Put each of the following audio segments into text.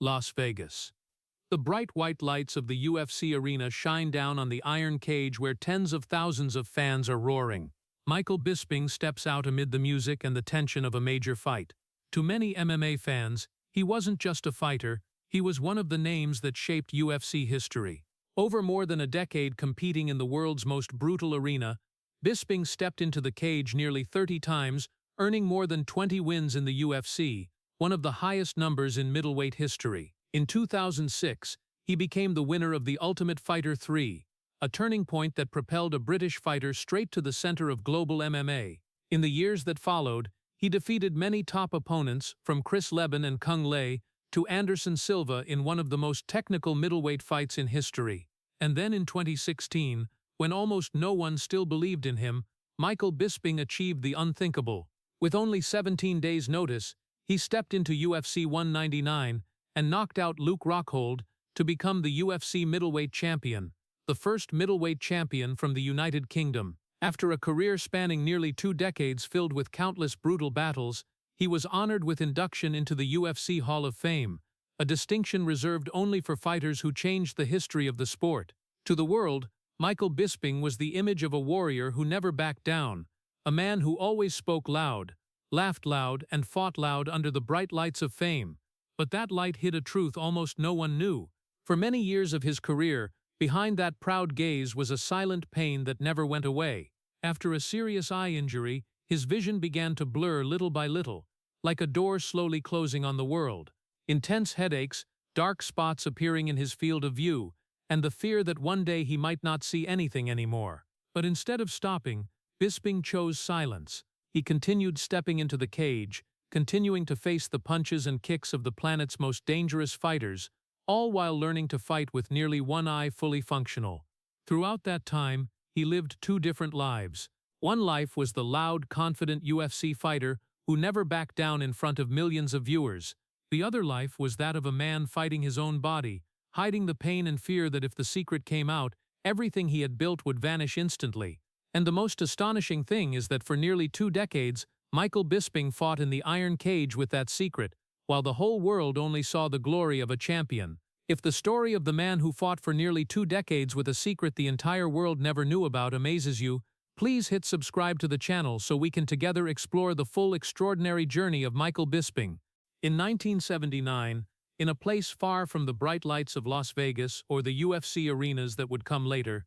Las Vegas. The bright white lights of the UFC arena shine down on the iron cage where tens of thousands of fans are roaring. Michael Bisping steps out amid the music and the tension of a major fight. To many MMA fans, he wasn't just a fighter, he was one of the names that shaped UFC history. Over more than a decade competing in the world's most brutal arena, Bisping stepped into the cage nearly 30 times, earning more than 20 wins in the UFC, one of the highest numbers in middleweight history. In 2006, he became the winner of The Ultimate Fighter 3, a turning point that propelled a British fighter straight to the center of global MMA. In the years that followed, he defeated many top opponents, from Chris Leben and Kung Lei to Anderson Silva in one of the most technical middleweight fights in history. And then in 2016, when almost no one still believed in him, Michael Bisping achieved the unthinkable. With only 17 days' notice, he stepped into UFC 199 and knocked out Luke Rockhold to become the UFC middleweight champion, the first middleweight champion from the United Kingdom. After a career spanning nearly 2 decades filled with countless brutal battles, he was honored with induction into the UFC Hall of Fame, a distinction reserved only for fighters who changed the history of the sport. To the world, Michael Bisping was the image of a warrior who never backed down, a man who always spoke loud, laughed loud, and fought loud under the bright lights of fame. But that light hid a truth almost no one knew. For many years of his career, behind that proud gaze was a silent pain that never went away. After a serious eye injury, his vision began to blur little by little, like a door slowly closing on the world. Intense headaches, dark spots appearing in his field of view, and the fear that one day he might not see anything anymore. But instead of stopping, Bisping chose silence. He continued stepping into the cage, continuing to face the punches and kicks of the planet's most dangerous fighters, all while learning to fight with nearly one eye fully functional. Throughout that time, he lived 2 different lives. One life was the loud, confident UFC fighter who never backed down in front of millions of viewers. The other life was that of a man fighting his own body, hiding the pain and fear that if the secret came out, everything he had built would vanish instantly. And the most astonishing thing is that for nearly 2 decades, Michael Bisping fought in the iron cage with that secret, while the whole world only saw the glory of a champion. If the story of the man who fought for nearly 2 decades with a secret the entire world never knew about amazes you, please hit subscribe to the channel so we can together explore the full extraordinary journey of Michael Bisping. In 1979, in a place far from the bright lights of Las Vegas or the UFC arenas that would come later,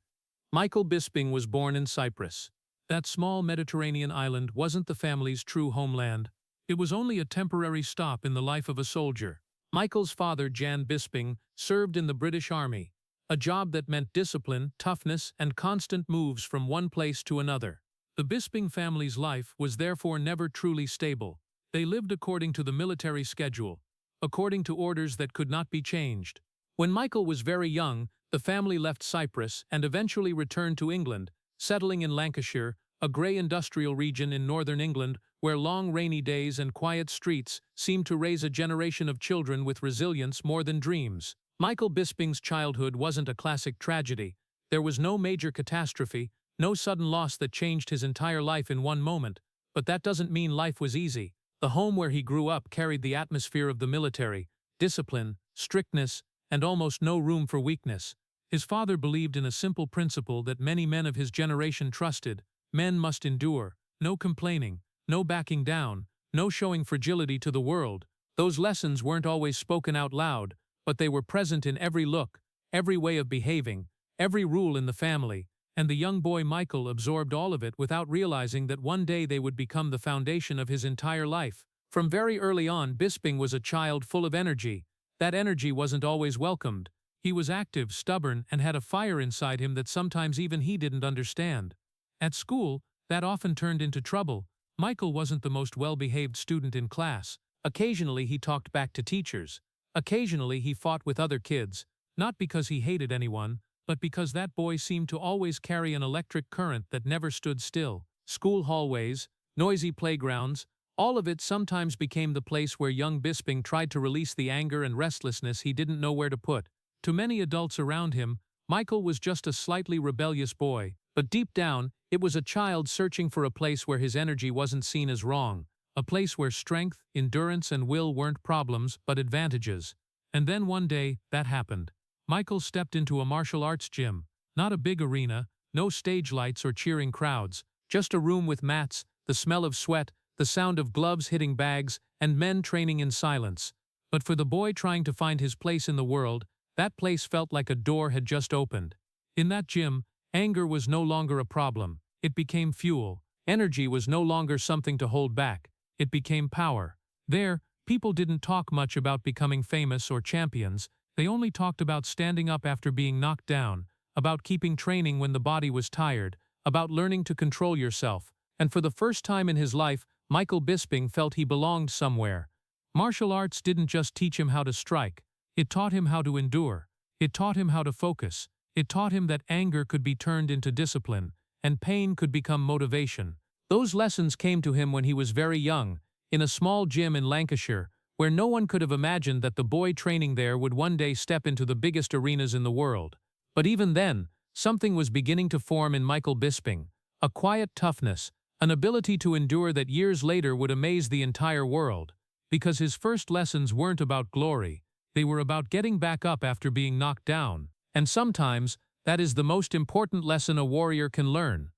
Michael Bisping was born in Cyprus. That small Mediterranean island wasn't the family's true homeland. It was only a temporary stop in the life of a soldier. Michael's father, Jan Bisping, served in the British Army, a job that meant discipline, toughness, and constant moves from one place to another. The Bisping family's life was therefore never truly stable. They lived according to the military schedule, according to orders that could not be changed. When Michael was very young, the family left Cyprus and eventually returned to England, settling in Lancashire, a grey industrial region in northern England where long rainy days and quiet streets seemed to raise a generation of children with resilience more than dreams. Michael Bisping's childhood wasn't a classic tragedy. There was no major catastrophe, no sudden loss that changed his entire life in one moment. But that doesn't mean life was easy. The home where he grew up carried the atmosphere of the military, discipline, strictness, and almost no room for weakness. His father believed in a simple principle that many men of his generation trusted: men must endure, no complaining, no backing down, no showing fragility to the world. Those lessons weren't always spoken out loud, but they were present in every look, every way of behaving, every rule in the family, and the young boy Michael absorbed all of it without realizing that one day they would become the foundation of his entire life. From very early on, Bisping was a child full of energy. That energy wasn't always welcomed. He was active, stubborn, and had a fire inside him that sometimes even he didn't understand. At school, that often turned into trouble. Michael wasn't the most well-behaved student in class. Occasionally he talked back to teachers. Occasionally he fought with other kids, not because he hated anyone, but because that boy seemed to always carry an electric current that never stood still. School hallways, noisy playgrounds, all of it sometimes became the place where young Bisping tried to release the anger and restlessness he didn't know where to put. To many adults around him, Michael was just a slightly rebellious boy, but deep down, it was a child searching for a place where his energy wasn't seen as wrong, a place where strength, endurance, and will weren't problems but advantages. And then one day, that happened. Michael stepped into a martial arts gym. Not a big arena, no stage lights or cheering crowds, just a room with mats, the smell of sweat, the sound of gloves hitting bags, and men training in silence. But for the boy trying to find his place in the world, that place felt like a door had just opened. In that gym, anger was no longer a problem. It became fuel. Energy was no longer something to hold back. It became power. There, people didn't talk much about becoming famous or champions. They only talked about standing up after being knocked down, about keeping training when the body was tired, about learning to control yourself. And for the first time in his life, Michael Bisping felt he belonged somewhere. Martial arts didn't just teach him how to strike. It taught him how to endure. It taught him how to focus. It taught him that anger could be turned into discipline, and pain could become motivation. Those lessons came to him when he was very young, in a small gym in Lancashire, where no one could have imagined that the boy training there would one day step into the biggest arenas in the world. But even then, something was beginning to form in Michael Bisping, a quiet toughness, an ability to endure that years later would amaze the entire world. Because his first lessons weren't about glory, they were about getting back up after being knocked down. And sometimes, that is the most important lesson a warrior can learn.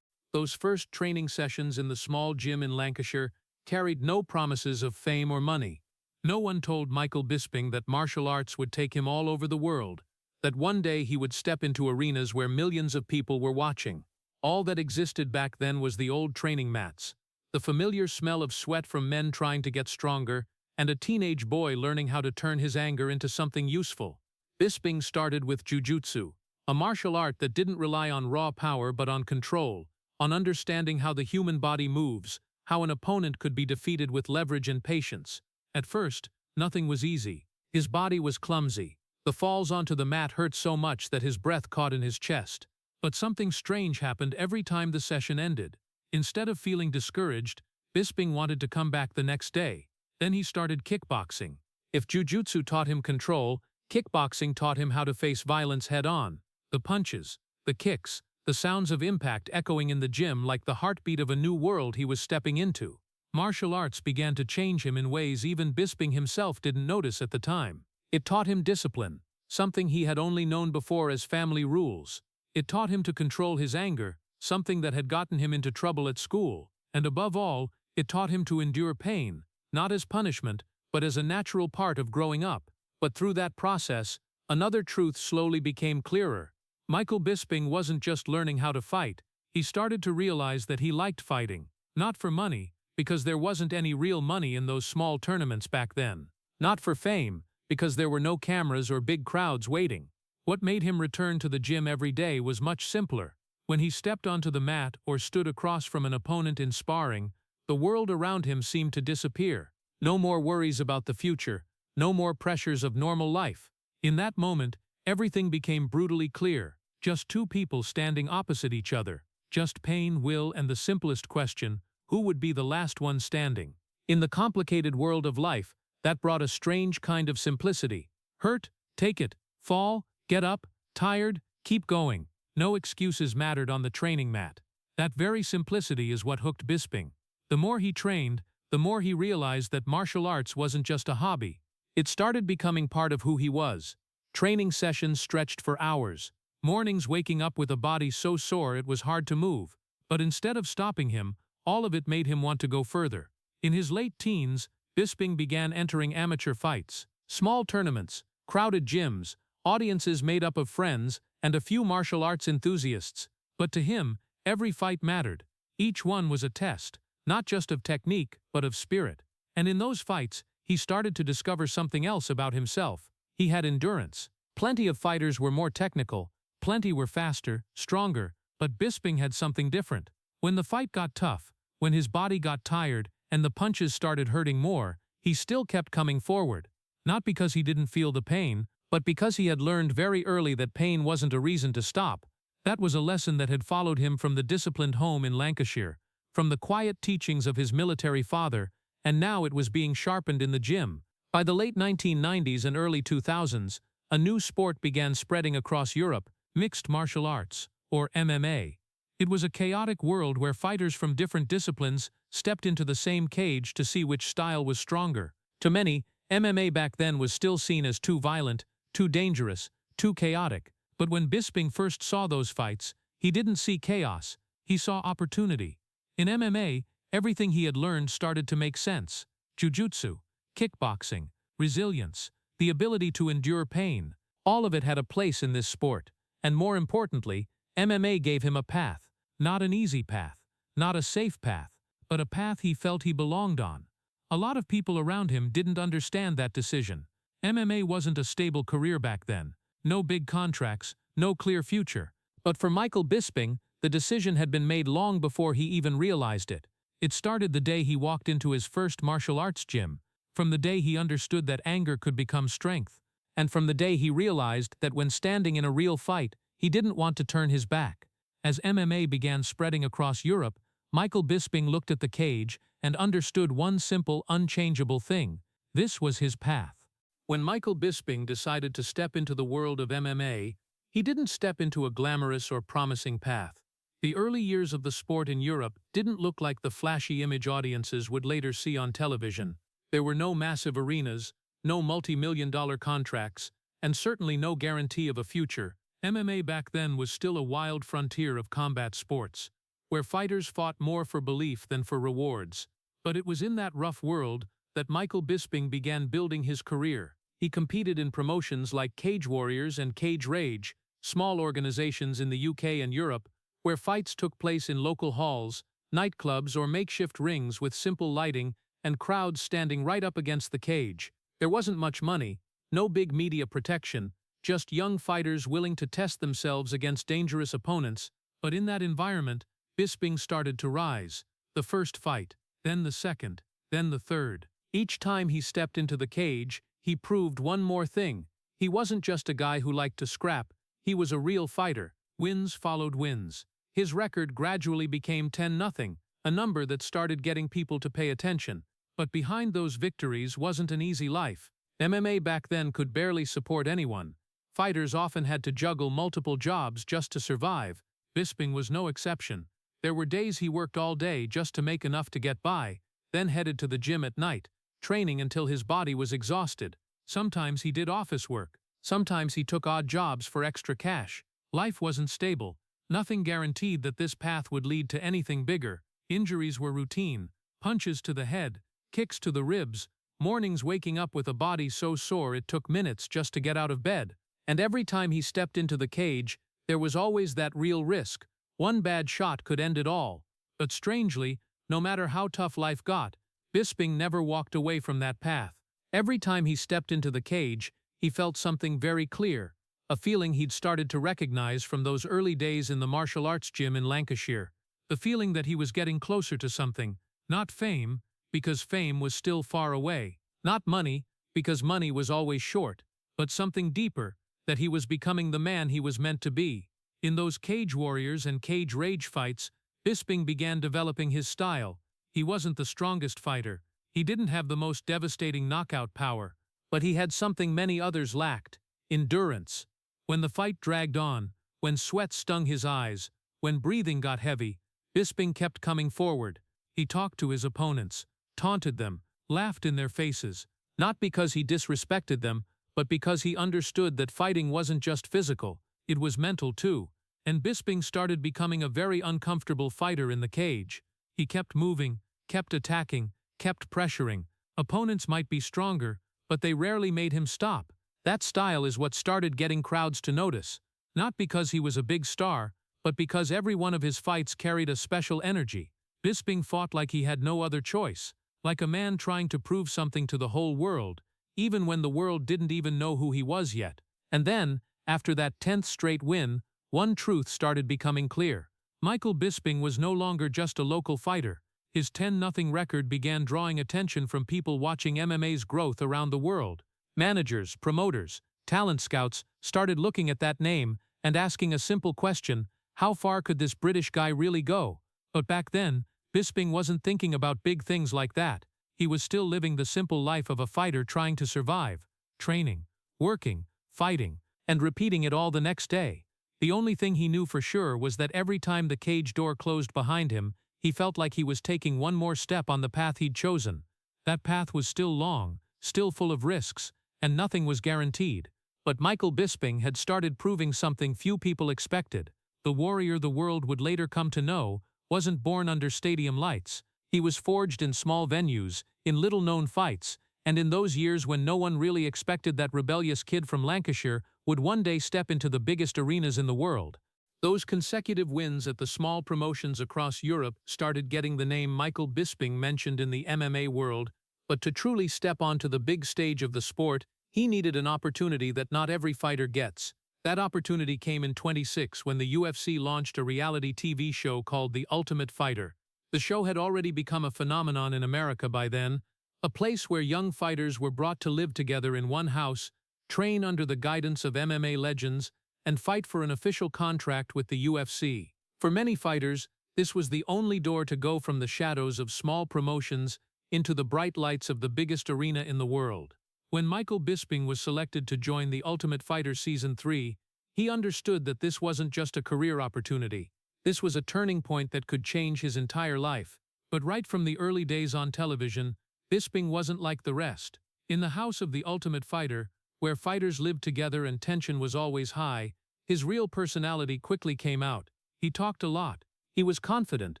Those first training sessions in the small gym in Lancashire carried no promises of fame or money. No one told Michael Bisping that martial arts would take him all over the world, that one day he would step into arenas where millions of people were watching. All that existed back then was the old training mats, the familiar smell of sweat from men trying to get stronger, and a teenage boy learning how to turn his anger into something useful. Bisping started with jiu-jitsu, a martial art that didn't rely on raw power but on control, on understanding how the human body moves, how an opponent could be defeated with leverage and patience. At first, nothing was easy. His body was clumsy. The falls onto the mat hurt so much that his breath caught in his chest. But something strange happened every time the session ended. Instead of feeling discouraged, Bisping wanted to come back the next day. Then he started kickboxing. If jiu-jitsu taught him control, kickboxing taught him how to face violence head-on. The punches, the kicks, the sounds of impact echoing in the gym like the heartbeat of a new world he was stepping into. Martial arts began to change him in ways even Bisping himself didn't notice at the time. It taught him discipline, something he had only known before as family rules. It taught him to control his anger, something that had gotten him into trouble at school. And above all, it taught him to endure pain, not as punishment, but as a natural part of growing up. But through that process, another truth slowly became clearer. Michael Bisping wasn't just learning how to fight. He started to realize that he liked fighting. Not for money, because there wasn't any real money in those small tournaments back then. Not for fame, because there were no cameras or big crowds waiting. What made him return to the gym every day was much simpler. When he stepped onto the mat or stood across from an opponent in sparring, the world around him seemed to disappear. No more worries about the future, no more pressures of normal life. In that moment, everything became brutally clear. Just two people standing opposite each other. Just pain, will, and the simplest question, who would be the last one standing? In the complicated world of life, that brought a strange kind of simplicity. Hurt? Take it. Fall? Get up. Tired? Keep going. No excuses mattered on the training mat. That very simplicity is what hooked Bisping. The more he trained, the more he realized that martial arts wasn't just a hobby. It started becoming part of who he was. Training sessions stretched for hours. Mornings waking up with a body so sore it was hard to move. But instead of stopping him, all of it made him want to go further. In his late teens, Bisping began entering amateur fights. Small tournaments, crowded gyms, audiences made up of friends, and a few martial arts enthusiasts. But to him, every fight mattered. Each one was a test, not just of technique, but of spirit. And in those fights, he started to discover something else about himself. He had endurance. Plenty of fighters were more technical, plenty were faster, stronger, but Bisping had something different. When the fight got tough, when his body got tired, and the punches started hurting more, he still kept coming forward. Not because he didn't feel the pain, but because he had learned very early that pain wasn't a reason to stop. That was a lesson that had followed him from the disciplined home in Lancashire, from the quiet teachings of his military father, and now it was being sharpened in the gym. By the late 1990s and early 2000s, a new sport began spreading across Europe, mixed martial arts, or MMA. It was a chaotic world where fighters from different disciplines stepped into the same cage to see which style was stronger. To many, MMA back then was still seen as too violent, too dangerous, too chaotic. But when Bisping first saw those fights, he didn't see chaos, he saw opportunity. In MMA, everything he had learned started to make sense. Jiu-jitsu, kickboxing, resilience, the ability to endure pain, all of it had a place in this sport. And more importantly, MMA gave him a path. Not an easy path, not a safe path, but a path he felt he belonged on. A lot of people around him didn't understand that decision. MMA wasn't a stable career back then. No big contracts, no clear future. But for Michael Bisping, the decision had been made long before he even realized it. It started the day he walked into his first martial arts gym, from the day he understood that anger could become strength, and from the day he realized that when standing in a real fight, he didn't want to turn his back. As MMA began spreading across Europe, Michael Bisping looked at the cage and understood one simple, unchangeable thing. This was his path. When Michael Bisping decided to step into the world of MMA, he didn't step into a glamorous or promising path. The early years of the sport in Europe didn't look like the flashy image audiences would later see on television. There were no massive arenas, no multi-million-dollar contracts, and certainly no guarantee of a future. MMA back then was still a wild frontier of combat sports, where fighters fought more for belief than for rewards. But it was in that rough world that Michael Bisping began building his career. He competed in promotions like Cage Warriors and Cage Rage, small organizations in the UK and Europe, where fights took place in local halls, nightclubs, or makeshift rings with simple lighting and crowds standing right up against the cage. There wasn't much money, no big media protection, just young fighters willing to test themselves against dangerous opponents. But in that environment, Bisping started to rise. The first fight, then the second, then the third. Each time he stepped into the cage, he proved one more thing. He wasn't just a guy who liked to scrap, he was a real fighter. Wins followed wins. His record gradually became 10-0, a number that started getting people to pay attention. But behind those victories wasn't an easy life. MMA back then could barely support anyone. Fighters often had to juggle multiple jobs just to survive. Bisping was no exception. There were days he worked all day just to make enough to get by, then headed to the gym at night, training until his body was exhausted. Sometimes he did office work. Sometimes he took odd jobs for extra cash. Life wasn't stable. Nothing guaranteed that this path would lead to anything bigger. Injuries were routine. Punches to the head, kicks to the ribs, mornings waking up with a body so sore it took minutes just to get out of bed. And every time he stepped into the cage, there was always that real risk. One bad shot could end it all. But strangely, no matter how tough life got, Bisping never walked away from that path. Every time he stepped into the cage, he felt something very clear, a feeling he'd started to recognize from those early days in the martial arts gym in Lancashire. The feeling that he was getting closer to something, not fame, because fame was still far away, not money, because money was always short, but something deeper, that he was becoming the man he was meant to be. In those Cage Warriors and Cage Rage fights, Bisping began developing his style. He wasn't the strongest fighter. He didn't have the most devastating knockout power, but he had something many others lacked: endurance. When the fight dragged on, when sweat stung his eyes, when breathing got heavy, Bisping kept coming forward. He talked to his opponents, taunted them, laughed in their faces, not because he disrespected them, but because he understood that fighting wasn't just physical, it was mental too. And Bisping started becoming a very uncomfortable fighter in the cage. He kept moving, kept attacking, kept pressuring. Opponents might be stronger, but they rarely made him stop. That style is what started getting crowds to notice, not because he was a big star, but because every one of his fights carried a special energy. Bisping fought like he had no other choice, like a man trying to prove something to the whole world, even when the world didn't even know who he was yet. And then, after that 10th straight win, one truth started becoming clear. Michael Bisping was no longer just a local fighter. His 10-0 record began drawing attention from people watching MMA's growth around the world. Managers, promoters, talent scouts started looking at that name and asking a simple question: how far could this British guy really go? But back then, Bisping wasn't thinking about big things like that. He was still living the simple life of a fighter trying to survive, training, working, fighting, and repeating it all the next day. The only thing he knew for sure was that every time the cage door closed behind him, he felt like he was taking one more step on the path he'd chosen. That path was still long, still full of risks, and nothing was guaranteed. But Michael Bisping had started proving something few people expected. The warrior the world would later come to know wasn't born under stadium lights. He was forged in small venues, in little-known fights, and in those years when no one really expected that rebellious kid from Lancashire would one day step into the biggest arenas in the world. Those consecutive wins at the small promotions across Europe started getting the name Michael Bisping mentioned in the MMA world, but to truly step onto the big stage of the sport, he needed an opportunity that not every fighter gets. That opportunity came in 2006 when the UFC launched a reality TV show called The Ultimate Fighter. The show had already become a phenomenon in America by then, a place where young fighters were brought to live together in one house, train under the guidance of MMA legends, and fight for an official contract with the UFC. For many fighters, this was the only door to go from the shadows of small promotions into the bright lights of the biggest arena in the world. When Michael Bisping was selected to join The Ultimate Fighter Season 3, he understood that this wasn't just a career opportunity. This was a turning point that could change his entire life. But right from the early days on television, Bisping wasn't like the rest. In the house of The Ultimate Fighter, where fighters lived together and tension was always high, his real personality quickly came out. He talked a lot, he was confident,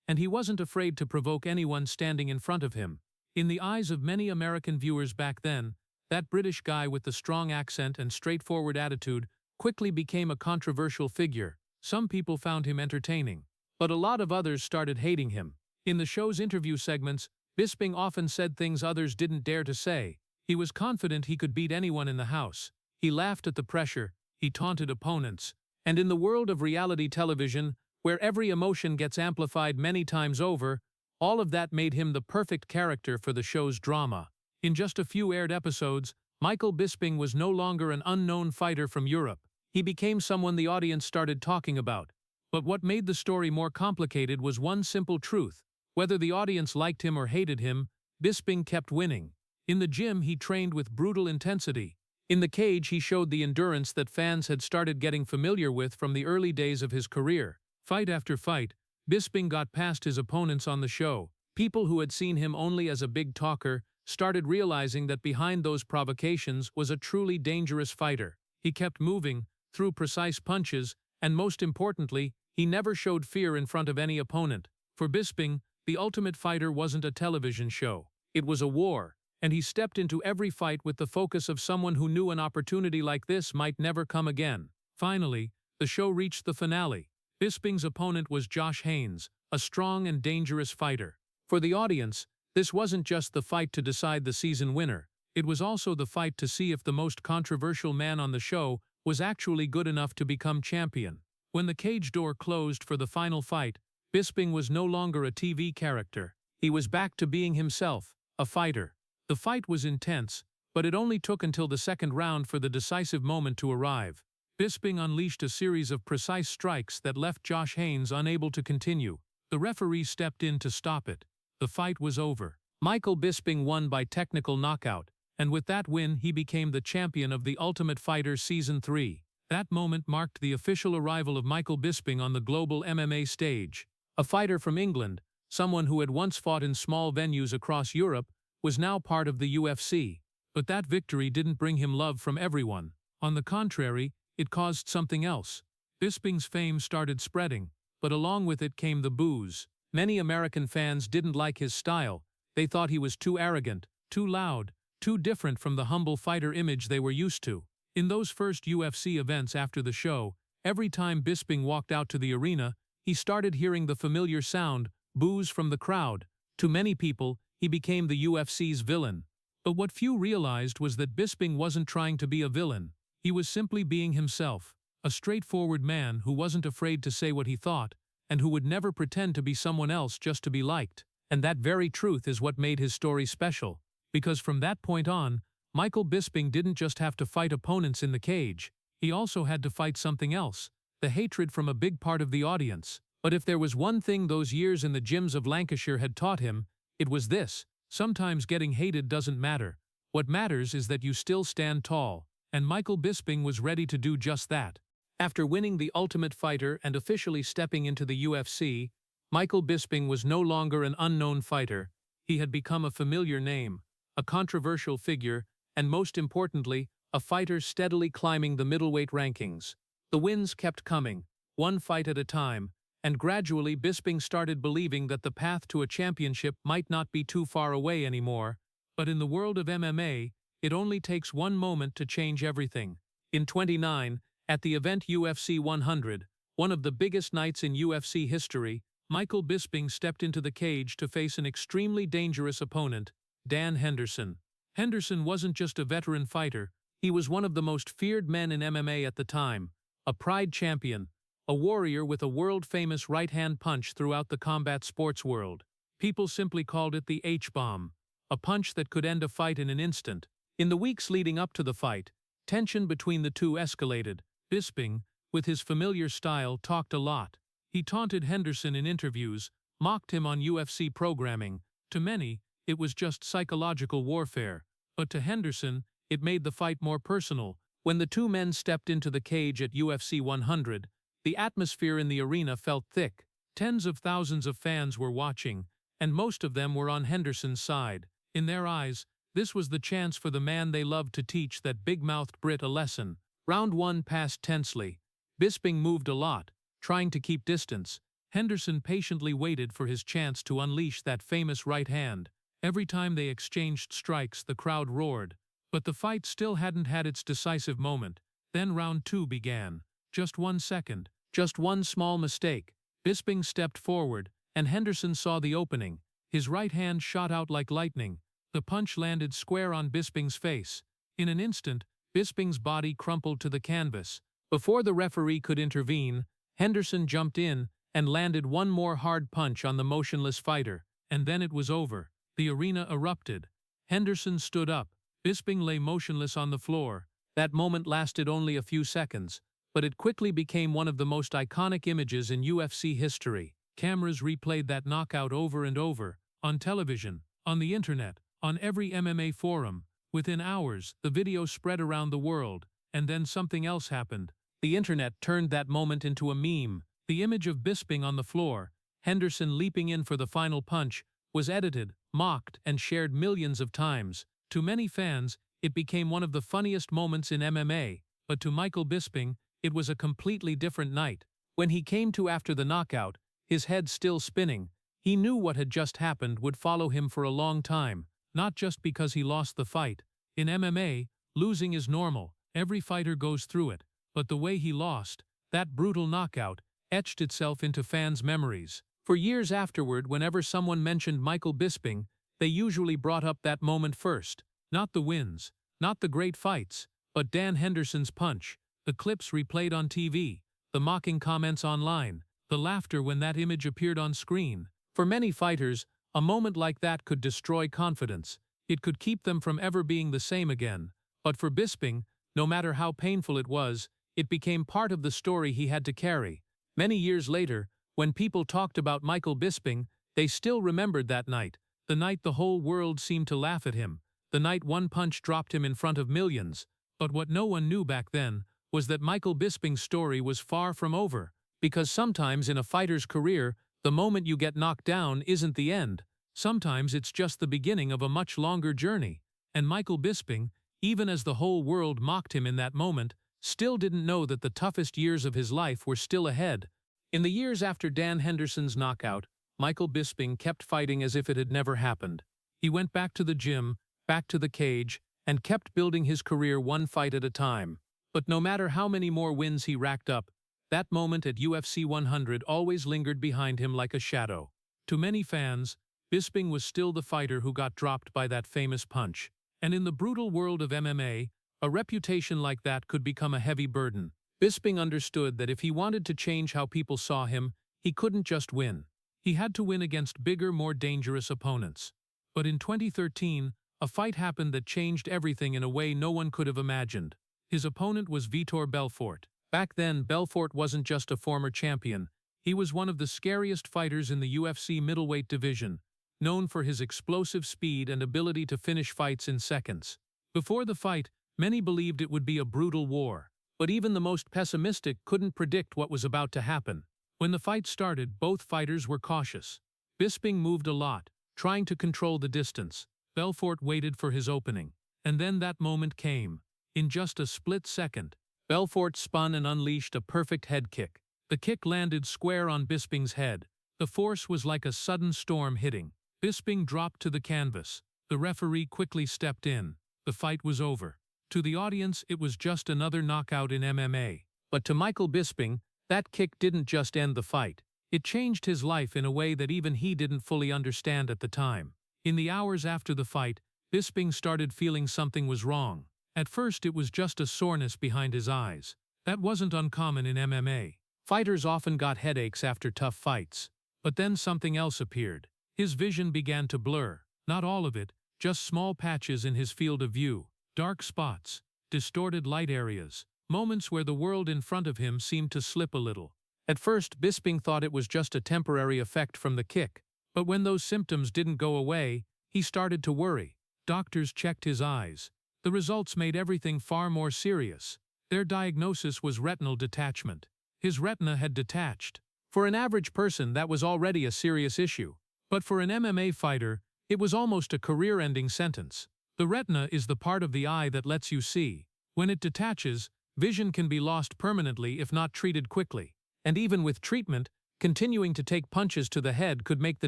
and he wasn't afraid to provoke anyone standing in front of him. In the eyes of many American viewers back then, that British guy with the strong accent and straightforward attitude quickly became a controversial figure. Some people found him entertaining, but a lot of others started hating him. In the show's interview segments, Bisping often said things others didn't dare to say. He was confident he could beat anyone in the house. He laughed at the pressure, he taunted opponents. And in the world of reality television, where every emotion gets amplified many times over, all of that made him the perfect character for the show's drama. In just a few aired episodes, Michael Bisping was no longer an unknown fighter from Europe. He became someone the audience started talking about. But what made the story more complicated was one simple truth. Whether the audience liked him or hated him, Bisping kept winning. In the gym, he trained with brutal intensity. In the cage, he showed the endurance that fans had started getting familiar with from the early days of his career. Fight after fight, Bisping got past his opponents on the show. People who had seen him only as a big talker started realizing that behind those provocations was a truly dangerous fighter. He kept moving, threw precise punches, and most importantly, he never showed fear in front of any opponent. For Bisping, The Ultimate Fighter wasn't a television show. It was a war, and he stepped into every fight with the focus of someone who knew an opportunity like this might never come again. Finally, the show reached the finale. Bisping's opponent was Josh Haynes, a strong and dangerous fighter. For the audience, this wasn't just the fight to decide the season winner. It was also the fight to see if the most controversial man on the show was actually good enough to become champion. When the cage door closed for the final fight, Bisping was no longer a TV character. He was back to being himself, a fighter. The fight was intense, but it only took until the second round for the decisive moment to arrive. Bisping unleashed a series of precise strikes that left Josh Haynes unable to continue. The referee stepped in to stop it. The fight was over. Michael Bisping won by technical knockout, and with that win he became the champion of The Ultimate Fighter Season 3. That moment marked the official arrival of Michael Bisping on the global MMA stage. A fighter from England, someone who had once fought in small venues across Europe, was now part of the UFC. But that victory didn't bring him love from everyone. On the contrary, it caused something else. Bisping's fame started spreading, but along with it came the boos. Many American fans didn't like his style. They thought he was too arrogant, too loud, too different from the humble fighter image they were used to. In those first UFC events after the show, every time Bisping walked out to the arena, he started hearing the familiar sound, boos from the crowd. To many people, he became the UFC's villain. But what few realized was that Bisping wasn't trying to be a villain. He was simply being himself, a straightforward man who wasn't afraid to say what he thought, and who would never pretend to be someone else just to be liked. And that very truth is what made his story special. Because from that point on, Michael Bisping didn't just have to fight opponents in the cage, he also had to fight something else, the hatred from a big part of the audience. But if there was one thing those years in the gyms of Lancashire had taught him, it was this: sometimes getting hated doesn't matter. What matters is that you still stand tall, and Michael Bisping was ready to do just that. After winning The Ultimate Fighter and officially stepping into the UFC, Michael Bisping was no longer an unknown fighter. He had become a familiar name, a controversial figure, and most importantly, a fighter steadily climbing the middleweight rankings. The wins kept coming, one fight at a time, and gradually Bisping started believing that the path to a championship might not be too far away anymore. But in the world of MMA, it only takes one moment to change everything. In 2009, at the event UFC 100, one of the biggest nights in UFC history, Michael Bisping stepped into the cage to face an extremely dangerous opponent, Dan Henderson. Henderson wasn't just a veteran fighter, he was one of the most feared men in MMA at the time, a pride champion, a warrior with a world-famous right-hand punch throughout the combat sports world. People simply called it the H-bomb, a punch that could end a fight in an instant. In the weeks leading up to the fight, tension between the two escalated. Bisping, with his familiar style, talked a lot. He taunted Henderson in interviews, mocked him on UFC programming. To many, it was just psychological warfare, but to Henderson, it made the fight more personal. When the two men stepped into the cage at UFC 100, the atmosphere in the arena felt thick. Tens of thousands of fans were watching, and most of them were on Henderson's side. In their eyes, this was the chance for the man they loved to teach that big-mouthed Brit a lesson. Round 1 passed tensely. Bisping moved a lot, trying to keep distance. Henderson patiently waited for his chance to unleash that famous right hand. Every time they exchanged strikes, the crowd roared. But the fight still hadn't had its decisive moment. Then round 2 began. Just 1 second, just one small mistake. Bisping stepped forward, and Henderson saw the opening. His right hand shot out like lightning. The punch landed square on Bisping's face. In an instant, Bisping's body crumpled to the canvas. Before the referee could intervene, Henderson jumped in and landed one more hard punch on the motionless fighter, and then it was over. The arena erupted. Henderson stood up. Bisping lay motionless on the floor. That moment lasted only a few seconds, but it quickly became one of the most iconic images in UFC history. Cameras replayed that knockout over and over, on television, on the internet, on every MMA forum. Within hours, the video spread around the world, and then something else happened. The internet turned that moment into a meme. The image of Bisping on the floor, Henderson leaping in for the final punch, was edited, mocked, and shared millions of times. To many fans, it became one of the funniest moments in MMA, but to Michael Bisping, it was a completely different night. When he came to after the knockout, his head still spinning, he knew what had just happened would follow him for a long time, not just because he lost the fight. In MMA, losing is normal, every fighter goes through it, but the way he lost, that brutal knockout, etched itself into fans' memories. For years afterward, whenever someone mentioned Michael Bisping, they usually brought up that moment first. Not the wins, not the great fights, but Dan Henderson's punch, the clips replayed on TV, the mocking comments online, the laughter when that image appeared on screen. For many fighters, a moment like that could destroy confidence. It could keep them from ever being the same again. But for Bisping, no matter how painful it was, it became part of the story he had to carry. Many years later, when people talked about Michael Bisping, they still remembered that night. The night the whole world seemed to laugh at him. The night one punch dropped him in front of millions. But what no one knew back then was that Michael Bisping's story was far from over. Because sometimes in a fighter's career, the moment you get knocked down isn't the end. Sometimes it's just the beginning of a much longer journey. And Michael Bisping, even as the whole world mocked him in that moment, still didn't know that the toughest years of his life were still ahead. In the years after Dan Henderson's knockout, Michael Bisping kept fighting as if it had never happened. He went back to the gym, back to the cage, and kept building his career one fight at a time. But no matter how many more wins he racked up, that moment at UFC 100 always lingered behind him like a shadow. To many fans, Bisping was still the fighter who got dropped by that famous punch. And in the brutal world of MMA, a reputation like that could become a heavy burden. Bisping understood that if he wanted to change how people saw him, he couldn't just win. He had to win against bigger, more dangerous opponents. But in 2013, a fight happened that changed everything in a way no one could have imagined. His opponent was Vitor Belfort. Back then, Belfort wasn't just a former champion. He was one of the scariest fighters in the UFC middleweight division, known for his explosive speed and ability to finish fights in seconds. Before the fight, many believed it would be a brutal war. But even the most pessimistic couldn't predict what was about to happen. When the fight started, both fighters were cautious. Bisping moved a lot, trying to control the distance. Belfort waited for his opening. And then that moment came. In just a split second, Belfort spun and unleashed a perfect head kick. The kick landed square on Bisping's head. The force was like a sudden storm hitting. Bisping dropped to the canvas. The referee quickly stepped in. The fight was over. To the audience, it was just another knockout in MMA. But to Michael Bisping, that kick didn't just end the fight. It changed his life in a way that even he didn't fully understand at the time. In the hours after the fight, Bisping started feeling something was wrong. At first, it was just a soreness behind his eyes. That wasn't uncommon in MMA. Fighters often got headaches after tough fights. But then something else appeared. His vision began to blur. Not all of it, just small patches in his field of view. Dark spots, distorted light areas, moments where the world in front of him seemed to slip a little. At first, Bisping thought it was just a temporary effect from the kick. But when those symptoms didn't go away, he started to worry. Doctors checked his eyes. The results made everything far more serious. Their diagnosis was retinal detachment. His retina had detached. For an average person, that was already a serious issue. But for an MMA fighter, it was almost a career-ending sentence. The retina is the part of the eye that lets you see. When it detaches, vision can be lost permanently if not treated quickly. And even with treatment, continuing to take punches to the head could make the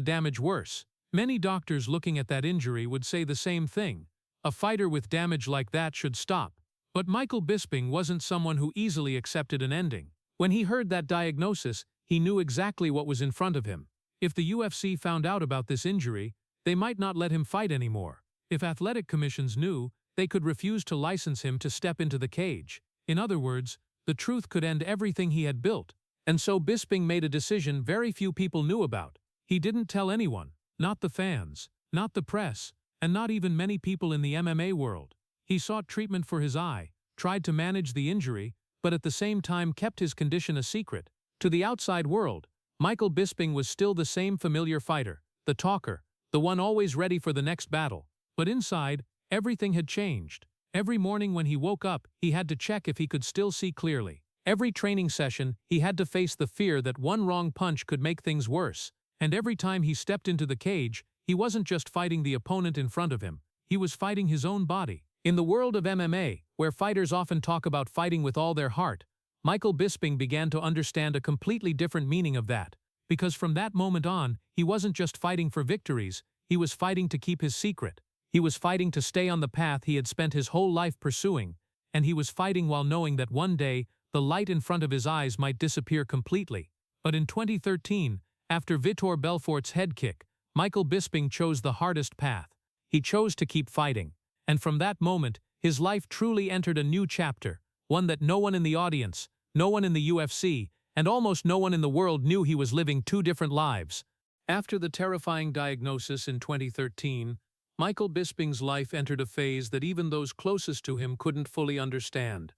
damage worse. Many doctors looking at that injury would say the same thing. A fighter with damage like that should stop. But Michael Bisping wasn't someone who easily accepted an ending. When he heard that diagnosis, he knew exactly what was in front of him. If the UFC found out about this injury, they might not let him fight anymore. If athletic commissions knew, they could refuse to license him to step into the cage. In other words, the truth could end everything he had built. And so Bisping made a decision very few people knew about. He didn't tell anyone, not the fans, not the press, and not even many people in the MMA world. He sought treatment for his eye, tried to manage the injury, but at the same time kept his condition a secret. To the outside world, Michael Bisping was still the same familiar fighter, the talker, the one always ready for the next battle. But inside, everything had changed. Every morning when he woke up, he had to check if he could still see clearly. Every training session, he had to face the fear that one wrong punch could make things worse. And every time he stepped into the cage, he wasn't just fighting the opponent in front of him, he was fighting his own body. In the world of MMA, where fighters often talk about fighting with all their heart, Michael Bisping began to understand a completely different meaning of that. Because from that moment on, he wasn't just fighting for victories, he was fighting to keep his secret. He was fighting to stay on the path he had spent his whole life pursuing, and he was fighting while knowing that one day, the light in front of his eyes might disappear completely. But in 2013, after Vitor Belfort's head kick, Michael Bisping chose the hardest path. He chose to keep fighting. And from that moment, his life truly entered a new chapter, one that no one in the audience, no one in the UFC, and almost no one in the world knew. He was living two different lives. After the terrifying diagnosis in 2013, Michael Bisping's life entered a phase that even those closest to him couldn't fully understand.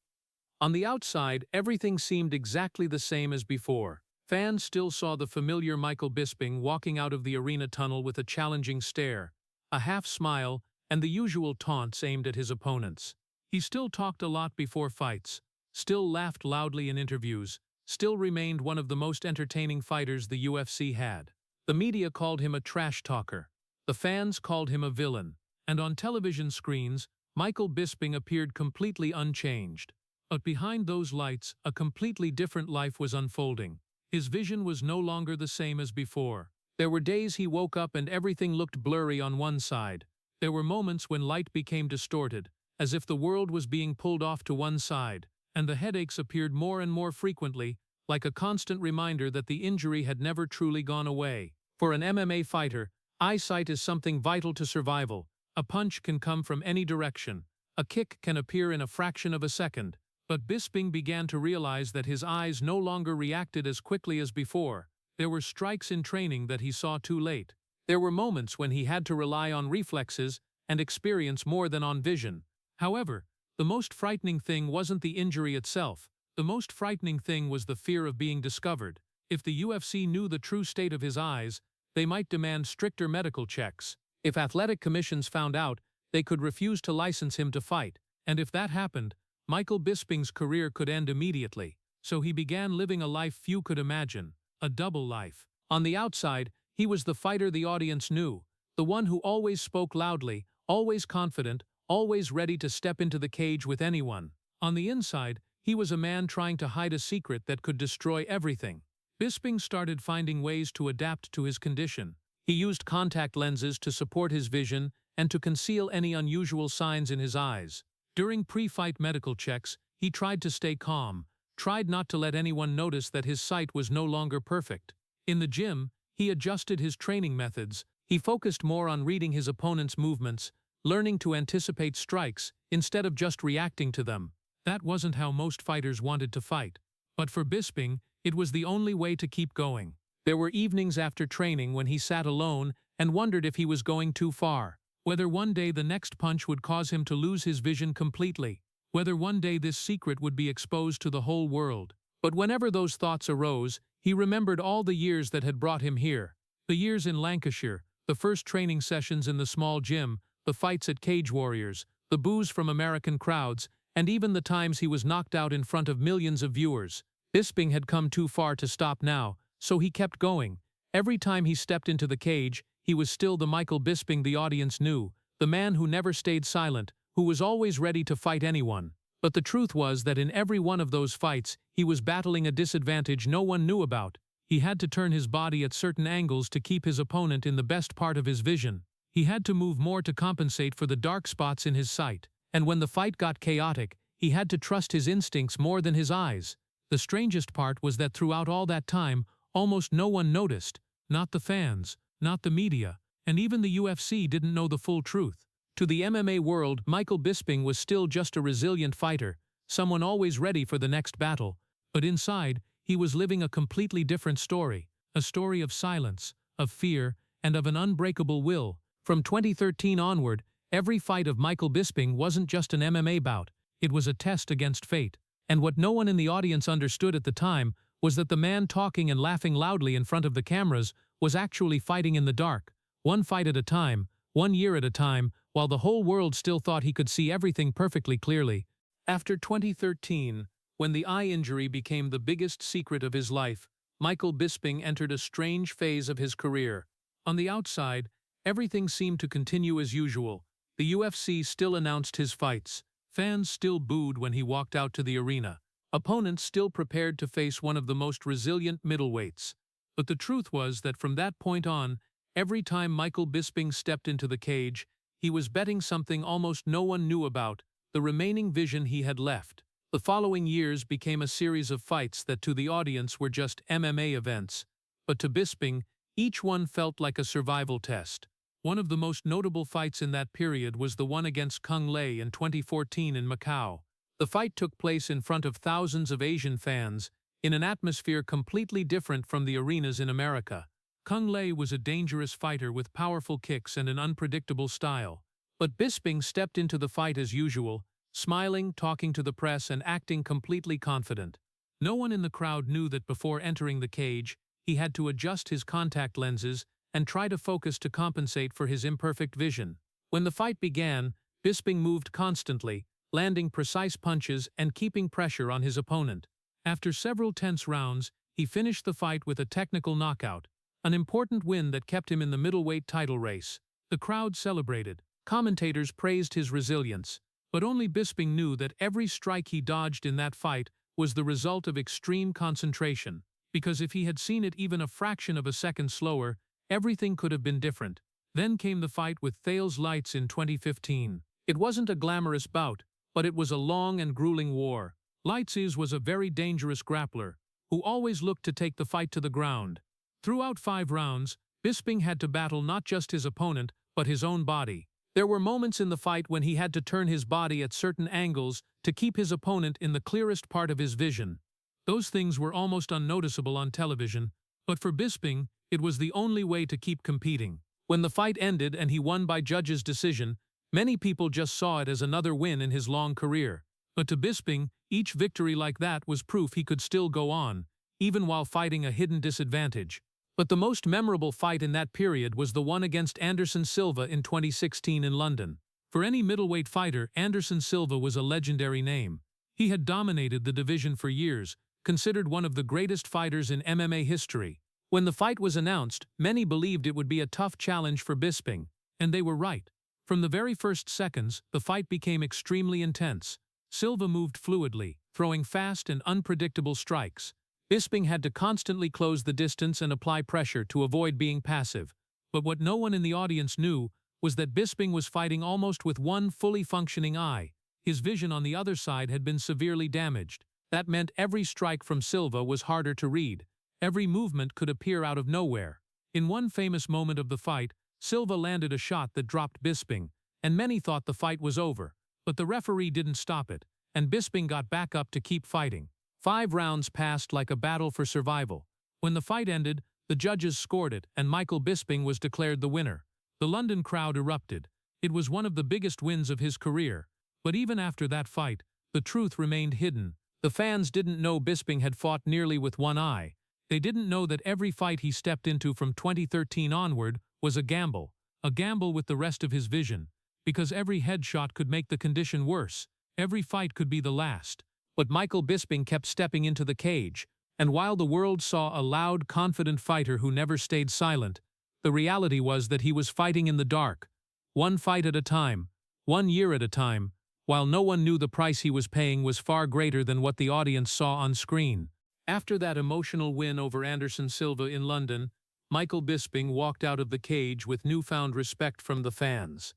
On the outside, everything seemed exactly the same as before. Fans still saw the familiar Michael Bisping walking out of the arena tunnel with a challenging stare, a half smile, and the usual taunts aimed at his opponents. He still talked a lot before fights, still laughed loudly in interviews, still remained one of the most entertaining fighters the UFC had. The media called him a trash talker. The fans called him a villain. And on television screens, Michael Bisping appeared completely unchanged. But behind those lights, a completely different life was unfolding. His vision was no longer the same as before. There were days he woke up and everything looked blurry on one side. There were moments when light became distorted, as if the world was being pulled off to one side, and the headaches appeared more and more frequently, like a constant reminder that the injury had never truly gone away. For an MMA fighter, eyesight is something vital to survival. A punch can come from any direction. A kick can appear in a fraction of a second. But Bisping began to realize that his eyes no longer reacted as quickly as before. There were strikes in training that he saw too late. There were moments when he had to rely on reflexes and experience more than on vision. However, the most frightening thing wasn't the injury itself. The most frightening thing was the fear of being discovered. If the UFC knew the true state of his eyes, they might demand stricter medical checks. If athletic commissions found out, they could refuse to license him to fight. And if that happened, Michael Bisping's career could end immediately. So he began living a life few could imagine, a double life. On the outside, he was the fighter the audience knew, the one who always spoke loudly, always confident, always ready to step into the cage with anyone. On the inside, he was a man trying to hide a secret that could destroy everything. Bisping started finding ways to adapt to his condition. He used contact lenses to support his vision and to conceal any unusual signs in his eyes. During pre-fight medical checks, he tried to stay calm, tried not to let anyone notice that his sight was no longer perfect. In the gym, he adjusted his training methods. He focused more on reading his opponent's movements, learning to anticipate strikes instead of just reacting to them. That wasn't how most fighters wanted to fight. But for Bisping, it was the only way to keep going. There were evenings after training when he sat alone and wondered if he was going too far. Whether one day the next punch would cause him to lose his vision completely. Whether one day this secret would be exposed to the whole world. But whenever those thoughts arose, he remembered all the years that had brought him here. The years in Lancashire, the first training sessions in the small gym, the fights at Cage Warriors, the boos from American crowds, and even the times he was knocked out in front of millions of viewers. Bisping had come too far to stop now, so he kept going. Every time he stepped into the cage, he was still the Michael Bisping the audience knew, the man who never stayed silent, who was always ready to fight anyone. But the truth was that in every one of those fights, he was battling a disadvantage no one knew about. He had to turn his body at certain angles to keep his opponent in the best part of his vision. He had to move more to compensate for the dark spots in his sight. And when the fight got chaotic, he had to trust his instincts more than his eyes. The strangest part was that throughout all that time, almost no one noticed. Not the fans, not the media, and even the UFC didn't know the full truth. To the MMA world, Michael Bisping was still just a resilient fighter, someone always ready for the next battle. But inside, he was living a completely different story. A story of silence, of fear, and of an unbreakable will. From 2013 onward, every fight of Michael Bisping wasn't just an MMA bout. It was a test against fate. And what no one in the audience understood at the time was that the man talking and laughing loudly in front of the cameras was actually fighting in the dark, one fight at a time, 1 year at a time, while the whole world still thought he could see everything perfectly clearly. After 2013, when the eye injury became the biggest secret of his life, Michael Bisping entered a strange phase of his career. On the outside, everything seemed to continue as usual. The UFC still announced his fights. Fans still booed when he walked out to the arena. Opponents still prepared to face one of the most resilient middleweights. But the truth was that from that point on, every time Michael Bisping stepped into the cage, he was betting something almost no one knew about, the remaining vision he had left. The following years became a series of fights that to the audience were just MMA events. But to Bisping, each one felt like a survival test. One of the most notable fights in that period was the one against Kung Lei in 2014 in Macau. The fight took place in front of thousands of Asian fans, in an atmosphere completely different from the arenas in America. Kung Lei was a dangerous fighter with powerful kicks and an unpredictable style. But Bisping stepped into the fight as usual, smiling, talking to the press, and acting completely confident. No one in the crowd knew that before entering the cage, he had to adjust his contact lenses and try to focus to compensate for his imperfect vision. When the fight began, Bisping moved constantly, landing precise punches and keeping pressure on his opponent. After several tense rounds, he finished the fight with a technical knockout, an important win that kept him in the middleweight title race. The crowd celebrated. Commentators praised his resilience. But only Bisping knew that every strike he dodged in that fight was the result of extreme concentration. Because if he had seen it even a fraction of a second slower, everything could have been different. Then came the fight with Thales Lights in 2015. It wasn't a glamorous bout, but it was a long and grueling war. Legacies was a very dangerous grappler, who always looked to take the fight to the ground. Throughout 5 rounds, Bisping had to battle not just his opponent, but his own body. There were moments in the fight when he had to turn his body at certain angles to keep his opponent in the clearest part of his vision. Those things were almost unnoticeable on television, but for Bisping, it was the only way to keep competing. When the fight ended and he won by judges' decision, many people just saw it as another win in his long career. But to Bisping, each victory like that was proof he could still go on, even while fighting a hidden disadvantage. But the most memorable fight in that period was the one against Anderson Silva in 2016 in London. For any middleweight fighter, Anderson Silva was a legendary name. He had dominated the division for years, considered one of the greatest fighters in MMA history. When the fight was announced, many believed it would be a tough challenge for Bisping, and they were right. From the very first seconds, the fight became extremely intense. Silva moved fluidly, throwing fast and unpredictable strikes. Bisping had to constantly close the distance and apply pressure to avoid being passive. But what no one in the audience knew was that Bisping was fighting almost with one fully functioning eye. His vision on the other side had been severely damaged. That meant every strike from Silva was harder to read. Every movement could appear out of nowhere. In one famous moment of the fight, Silva landed a shot that dropped Bisping, and many thought the fight was over. But the referee didn't stop it, and Bisping got back up to keep fighting. 5 rounds passed like a battle for survival. When the fight ended, the judges scored it, and Michael Bisping was declared the winner. The London crowd erupted. It was one of the biggest wins of his career. But even after that fight, the truth remained hidden. The fans didn't know Bisping had fought nearly with one eye. They didn't know that every fight he stepped into from 2013 onward was a gamble with the rest of his vision. Because every headshot could make the condition worse. Every fight could be the last. But Michael Bisping kept stepping into the cage, and while the world saw a loud, confident fighter who never stayed silent, the reality was that he was fighting in the dark. One fight at a time, 1 year at a time, while no one knew the price he was paying was far greater than what the audience saw on screen. After that emotional win over Anderson Silva in London, Michael Bisping walked out of the cage with newfound respect from the fans.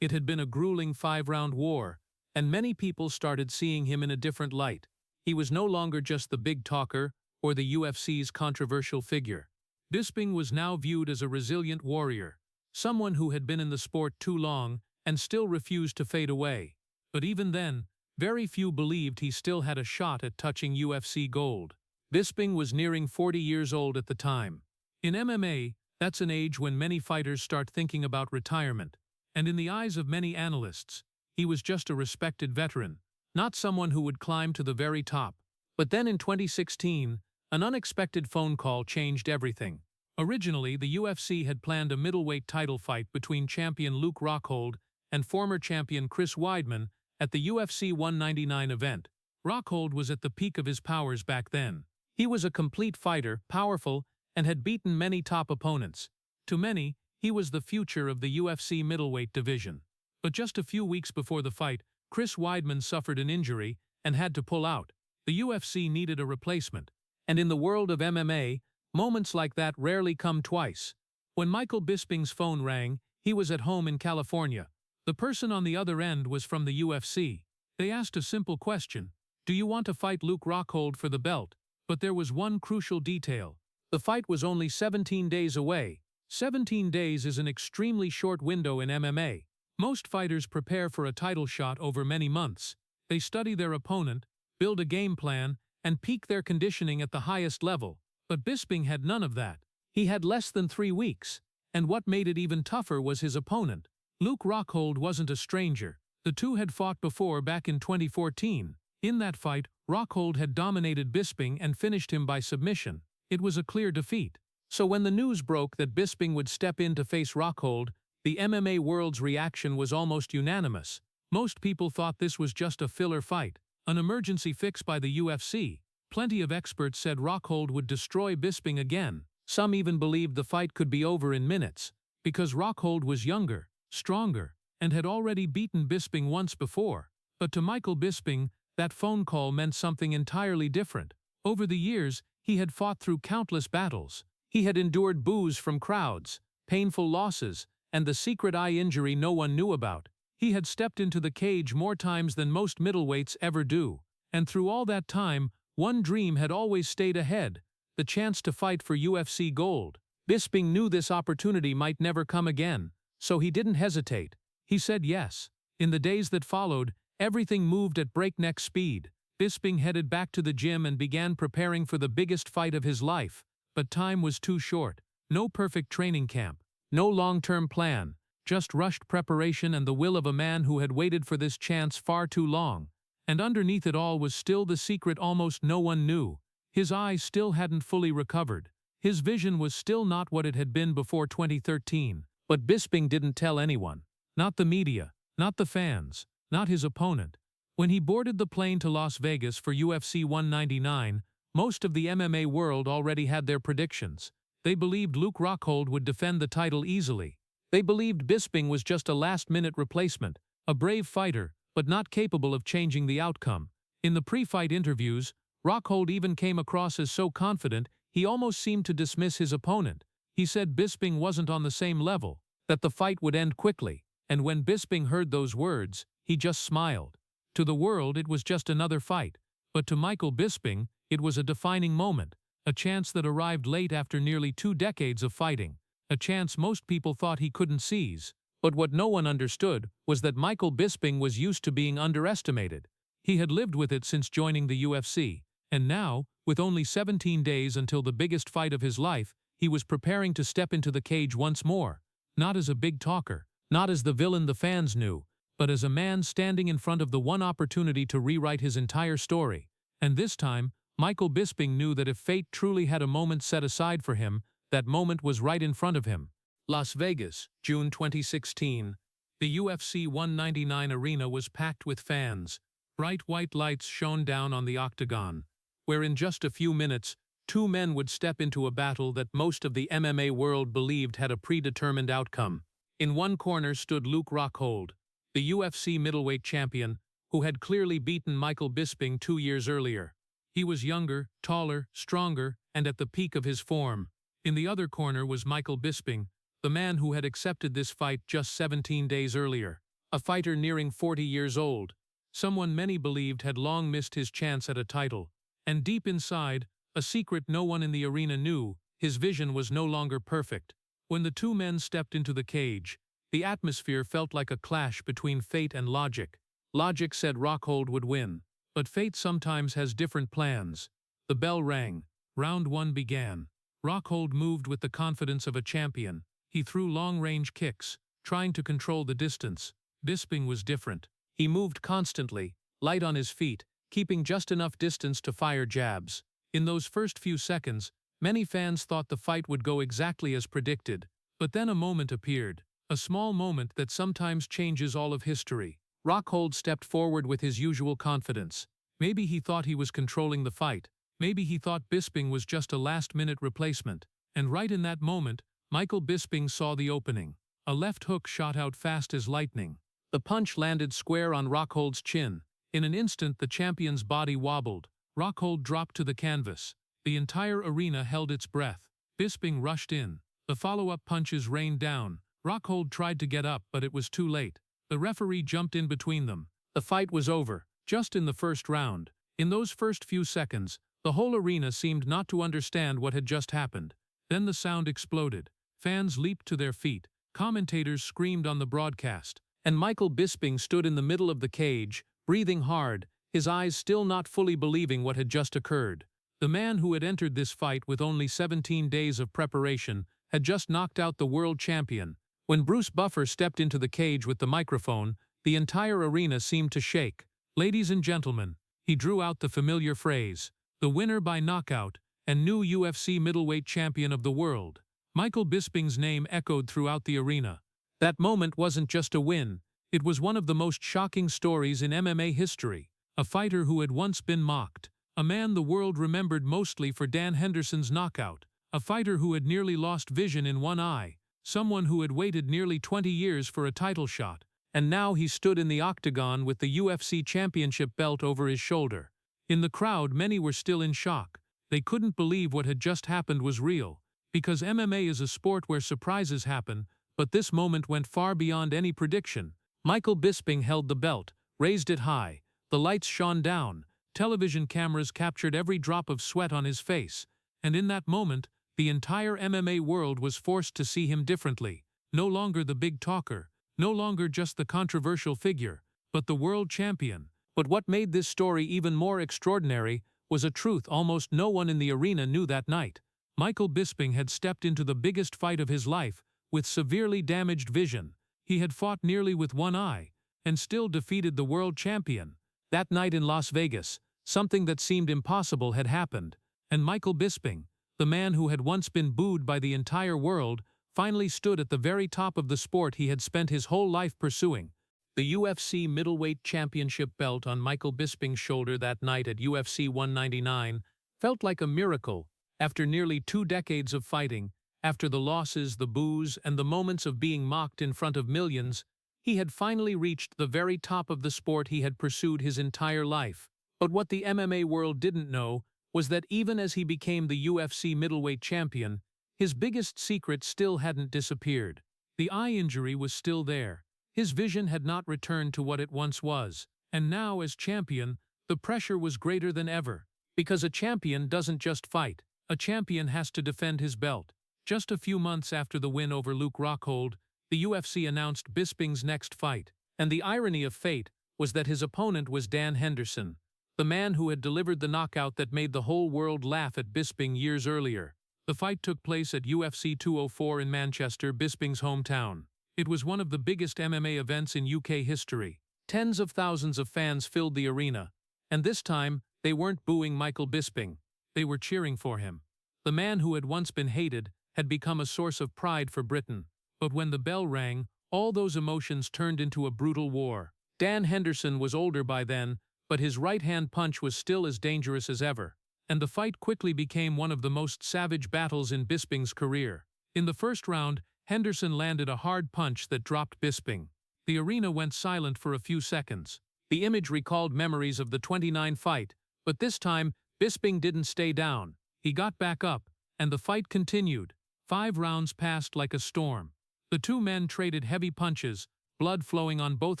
It had been a grueling 5-round war, and many people started seeing him in a different light. He was no longer just the big talker or the UFC's controversial figure. Bisping was now viewed as a resilient warrior, someone who had been in the sport too long and still refused to fade away. But even then, very few believed he still had a shot at touching UFC gold. Bisping was nearing 40 years old at the time. In MMA, that's an age when many fighters start thinking about retirement. And in the eyes of many analysts, he was just a respected veteran, not someone who would climb to the very top. But then in 2016, an unexpected phone call changed everything. Originally, the UFC had planned a middleweight title fight between champion Luke Rockhold and former champion Chris Weidman at the UFC 199 event. Rockhold was at the peak of his powers back then. He was a complete fighter, powerful, and had beaten many top opponents. To many, he was the future of the UFC middleweight division. But just a few weeks before the fight, Chris Weidman suffered an injury and had to pull out. The UFC needed a replacement. And in the world of MMA, moments like that rarely come twice. When Michael Bisping's phone rang, he was at home in California. The person on the other end was from the UFC. They asked a simple question: do you want to fight Luke Rockhold for the belt? But there was one crucial detail. The fight was only 17 days away. 17 days is an extremely short window in MMA. Most fighters prepare for a title shot over many months. They study their opponent, build a game plan, and peak their conditioning at the highest level. But Bisping had none of that. He had less than 3 weeks. And what made it even tougher was his opponent. Luke Rockhold wasn't a stranger. The two had fought before back in 2014. In that fight, Rockhold had dominated Bisping and finished him by submission. It was a clear defeat. So when the news broke that Bisping would step in to face Rockhold, the MMA world's reaction was almost unanimous. Most people thought this was just a filler fight, an emergency fix by the UFC. Plenty of experts said Rockhold would destroy Bisping again. Some even believed the fight could be over in minutes, because Rockhold was younger, stronger, and had already beaten Bisping once before. But to Michael Bisping, that phone call meant something entirely different. Over the years, he had fought through countless battles. He had endured boos from crowds, painful losses, and the secret eye injury no one knew about. He had stepped into the cage more times than most middleweights ever do. And through all that time, one dream had always stayed ahead: the chance to fight for UFC gold. Bisping knew this opportunity might never come again, so he didn't hesitate. He said yes. In the days that followed, everything moved at breakneck speed. Bisping headed back to the gym and began preparing for the biggest fight of his life. But time was too short. No perfect training camp. No long-term plan. Just rushed preparation and the will of a man who had waited for this chance far too long. And underneath it all was still the secret almost no one knew. His eyes still hadn't fully recovered. His vision was still not what it had been before 2013. But Bisping didn't tell anyone. Not the media. Not the fans. Not his opponent. When he boarded the plane to Las Vegas for UFC 199, most of the MMA world already had their predictions. They believed Luke Rockhold would defend the title easily. They believed Bisping was just a last-minute replacement, a brave fighter, but not capable of changing the outcome. In the pre-fight interviews, Rockhold even came across as so confident he almost seemed to dismiss his opponent. He said Bisping wasn't on the same level, that the fight would end quickly, and when Bisping heard those words, he just smiled. To the world it was just another fight, but to Michael Bisping, it was a defining moment, a chance that arrived late after nearly 2 decades of fighting, a chance most people thought he couldn't seize. But what no one understood was that Michael Bisping was used to being underestimated. He had lived with it since joining the UFC, and now, with only 17 days until the biggest fight of his life, he was preparing to step into the cage once more, not as a big talker, not as the villain the fans knew, but as a man standing in front of the one opportunity to rewrite his entire story. And this time, Michael Bisping knew that if fate truly had a moment set aside for him, that moment was right in front of him. Las Vegas, June 2016. The UFC 199 arena was packed with fans. Bright white lights shone down on the octagon, where in just a few minutes, 2 men would step into a battle that most of the MMA world believed had a predetermined outcome. In one corner stood Luke Rockhold, the UFC middleweight champion, who had clearly beaten Michael Bisping 2 years earlier. He was younger, taller, stronger, and at the peak of his form. In the other corner was Michael Bisping, the man who had accepted this fight just 17 days earlier. A fighter nearing 40 years old, someone many believed had long missed his chance at a title. And deep inside, a secret no one in the arena knew, his vision was no longer perfect. When the 2 men stepped into the cage, the atmosphere felt like a clash between fate and logic. Logic said Rockhold would win, but fate sometimes has different plans. The bell rang. Round 1 began. Rockhold moved with the confidence of a champion. He threw long-range kicks, trying to control the distance. Bisping was different. He moved constantly, light on his feet, keeping just enough distance to fire jabs. In those first few seconds, many fans thought the fight would go exactly as predicted. But then a moment appeared, a small moment that sometimes changes all of history. Rockhold stepped forward with his usual confidence. Maybe he thought he was controlling the fight. Maybe he thought Bisping was just a last-minute replacement. And right in that moment, Michael Bisping saw the opening. A left hook shot out fast as lightning. The punch landed square on Rockhold's chin. In an instant, the champion's body wobbled. Rockhold dropped to the canvas. The entire arena held its breath. Bisping rushed in. The follow-up punches rained down. Rockhold tried to get up, but it was too late. The referee jumped in between them. The fight was over, just in the first round. In those first few seconds, the whole arena seemed not to understand what had just happened. Then the sound exploded. Fans leaped to their feet. Commentators screamed on the broadcast. And Michael Bisping stood in the middle of the cage, breathing hard, his eyes still not fully believing what had just occurred. The man who had entered this fight with only 17 days of preparation had just knocked out the world champion. When Bruce Buffer stepped into the cage with the microphone, the entire arena seemed to shake. "Ladies and gentlemen," he drew out the familiar phrase, "the winner by knockout and new UFC middleweight champion of the world." Michael Bisping's name echoed throughout the arena. That moment wasn't just a win, it was one of the most shocking stories in MMA history. A fighter who had once been mocked, a man the world remembered mostly for Dan Henderson's knockout, a fighter who had nearly lost vision in one eye, someone who had waited nearly 20 years for a title shot, and now he stood in the octagon with the UFC championship belt over his shoulder. In the crowd, many were still in shock. They couldn't believe what had just happened was real, because MMA is a sport where surprises happen, but this moment went far beyond any prediction. Michael Bisping held the belt, raised it high. The lights shone down. Television cameras captured every drop of sweat on his face. And in that moment, the entire MMA world was forced to see him differently. No longer the big talker, no longer just the controversial figure, but the world champion. But what made this story even more extraordinary was a truth almost no one in the arena knew that night. Michael Bisping had stepped into the biggest fight of his life with severely damaged vision. He had fought nearly with one eye and still defeated the world champion. That night in Las Vegas, something that seemed impossible had happened, and Michael Bisping, the man who had once been booed by the entire world, finally stood at the very top of the sport he had spent his whole life pursuing. The UFC middleweight championship belt on Michael Bisping's shoulder that night at UFC 199 felt like a miracle. After nearly 2 decades of fighting, After the losses, the boos, and the moments of being mocked in front of millions, he had finally reached the very top of the sport he had pursued his entire life. But what the MMA world didn't know was that even as he became the UFC middleweight champion, his biggest secret still hadn't disappeared. The eye injury was still there. His vision had not returned to what it once was. And now, as champion, the pressure was greater than ever. Because a champion doesn't just fight. A champion has to defend his belt. Just a few months after the win over Luke Rockhold, the UFC announced Bisping's next fight. And the irony of fate was that his opponent was Dan Henderson, the man who had delivered the knockout that made the whole world laugh at Bisping years earlier. The fight took place at UFC 204 in Manchester, Bisping's hometown. It was one of the biggest MMA events in UK history. Tens of thousands of fans filled the arena. And this time, they weren't booing Michael Bisping. They were cheering for him. The man who had once been hated had become a source of pride for Britain. But when the bell rang, all those emotions turned into a brutal war. Dan Henderson was older by then, but his right-hand punch was still as dangerous as ever. And the fight quickly became one of the most savage battles in Bisping's career. In the first round, Henderson landed a hard punch that dropped Bisping. The arena went silent for a few seconds. The image recalled memories of the 29 fight, but this time, Bisping didn't stay down. He got back up, and the fight continued. 5 rounds passed like a storm. The two men traded heavy punches, blood flowing on both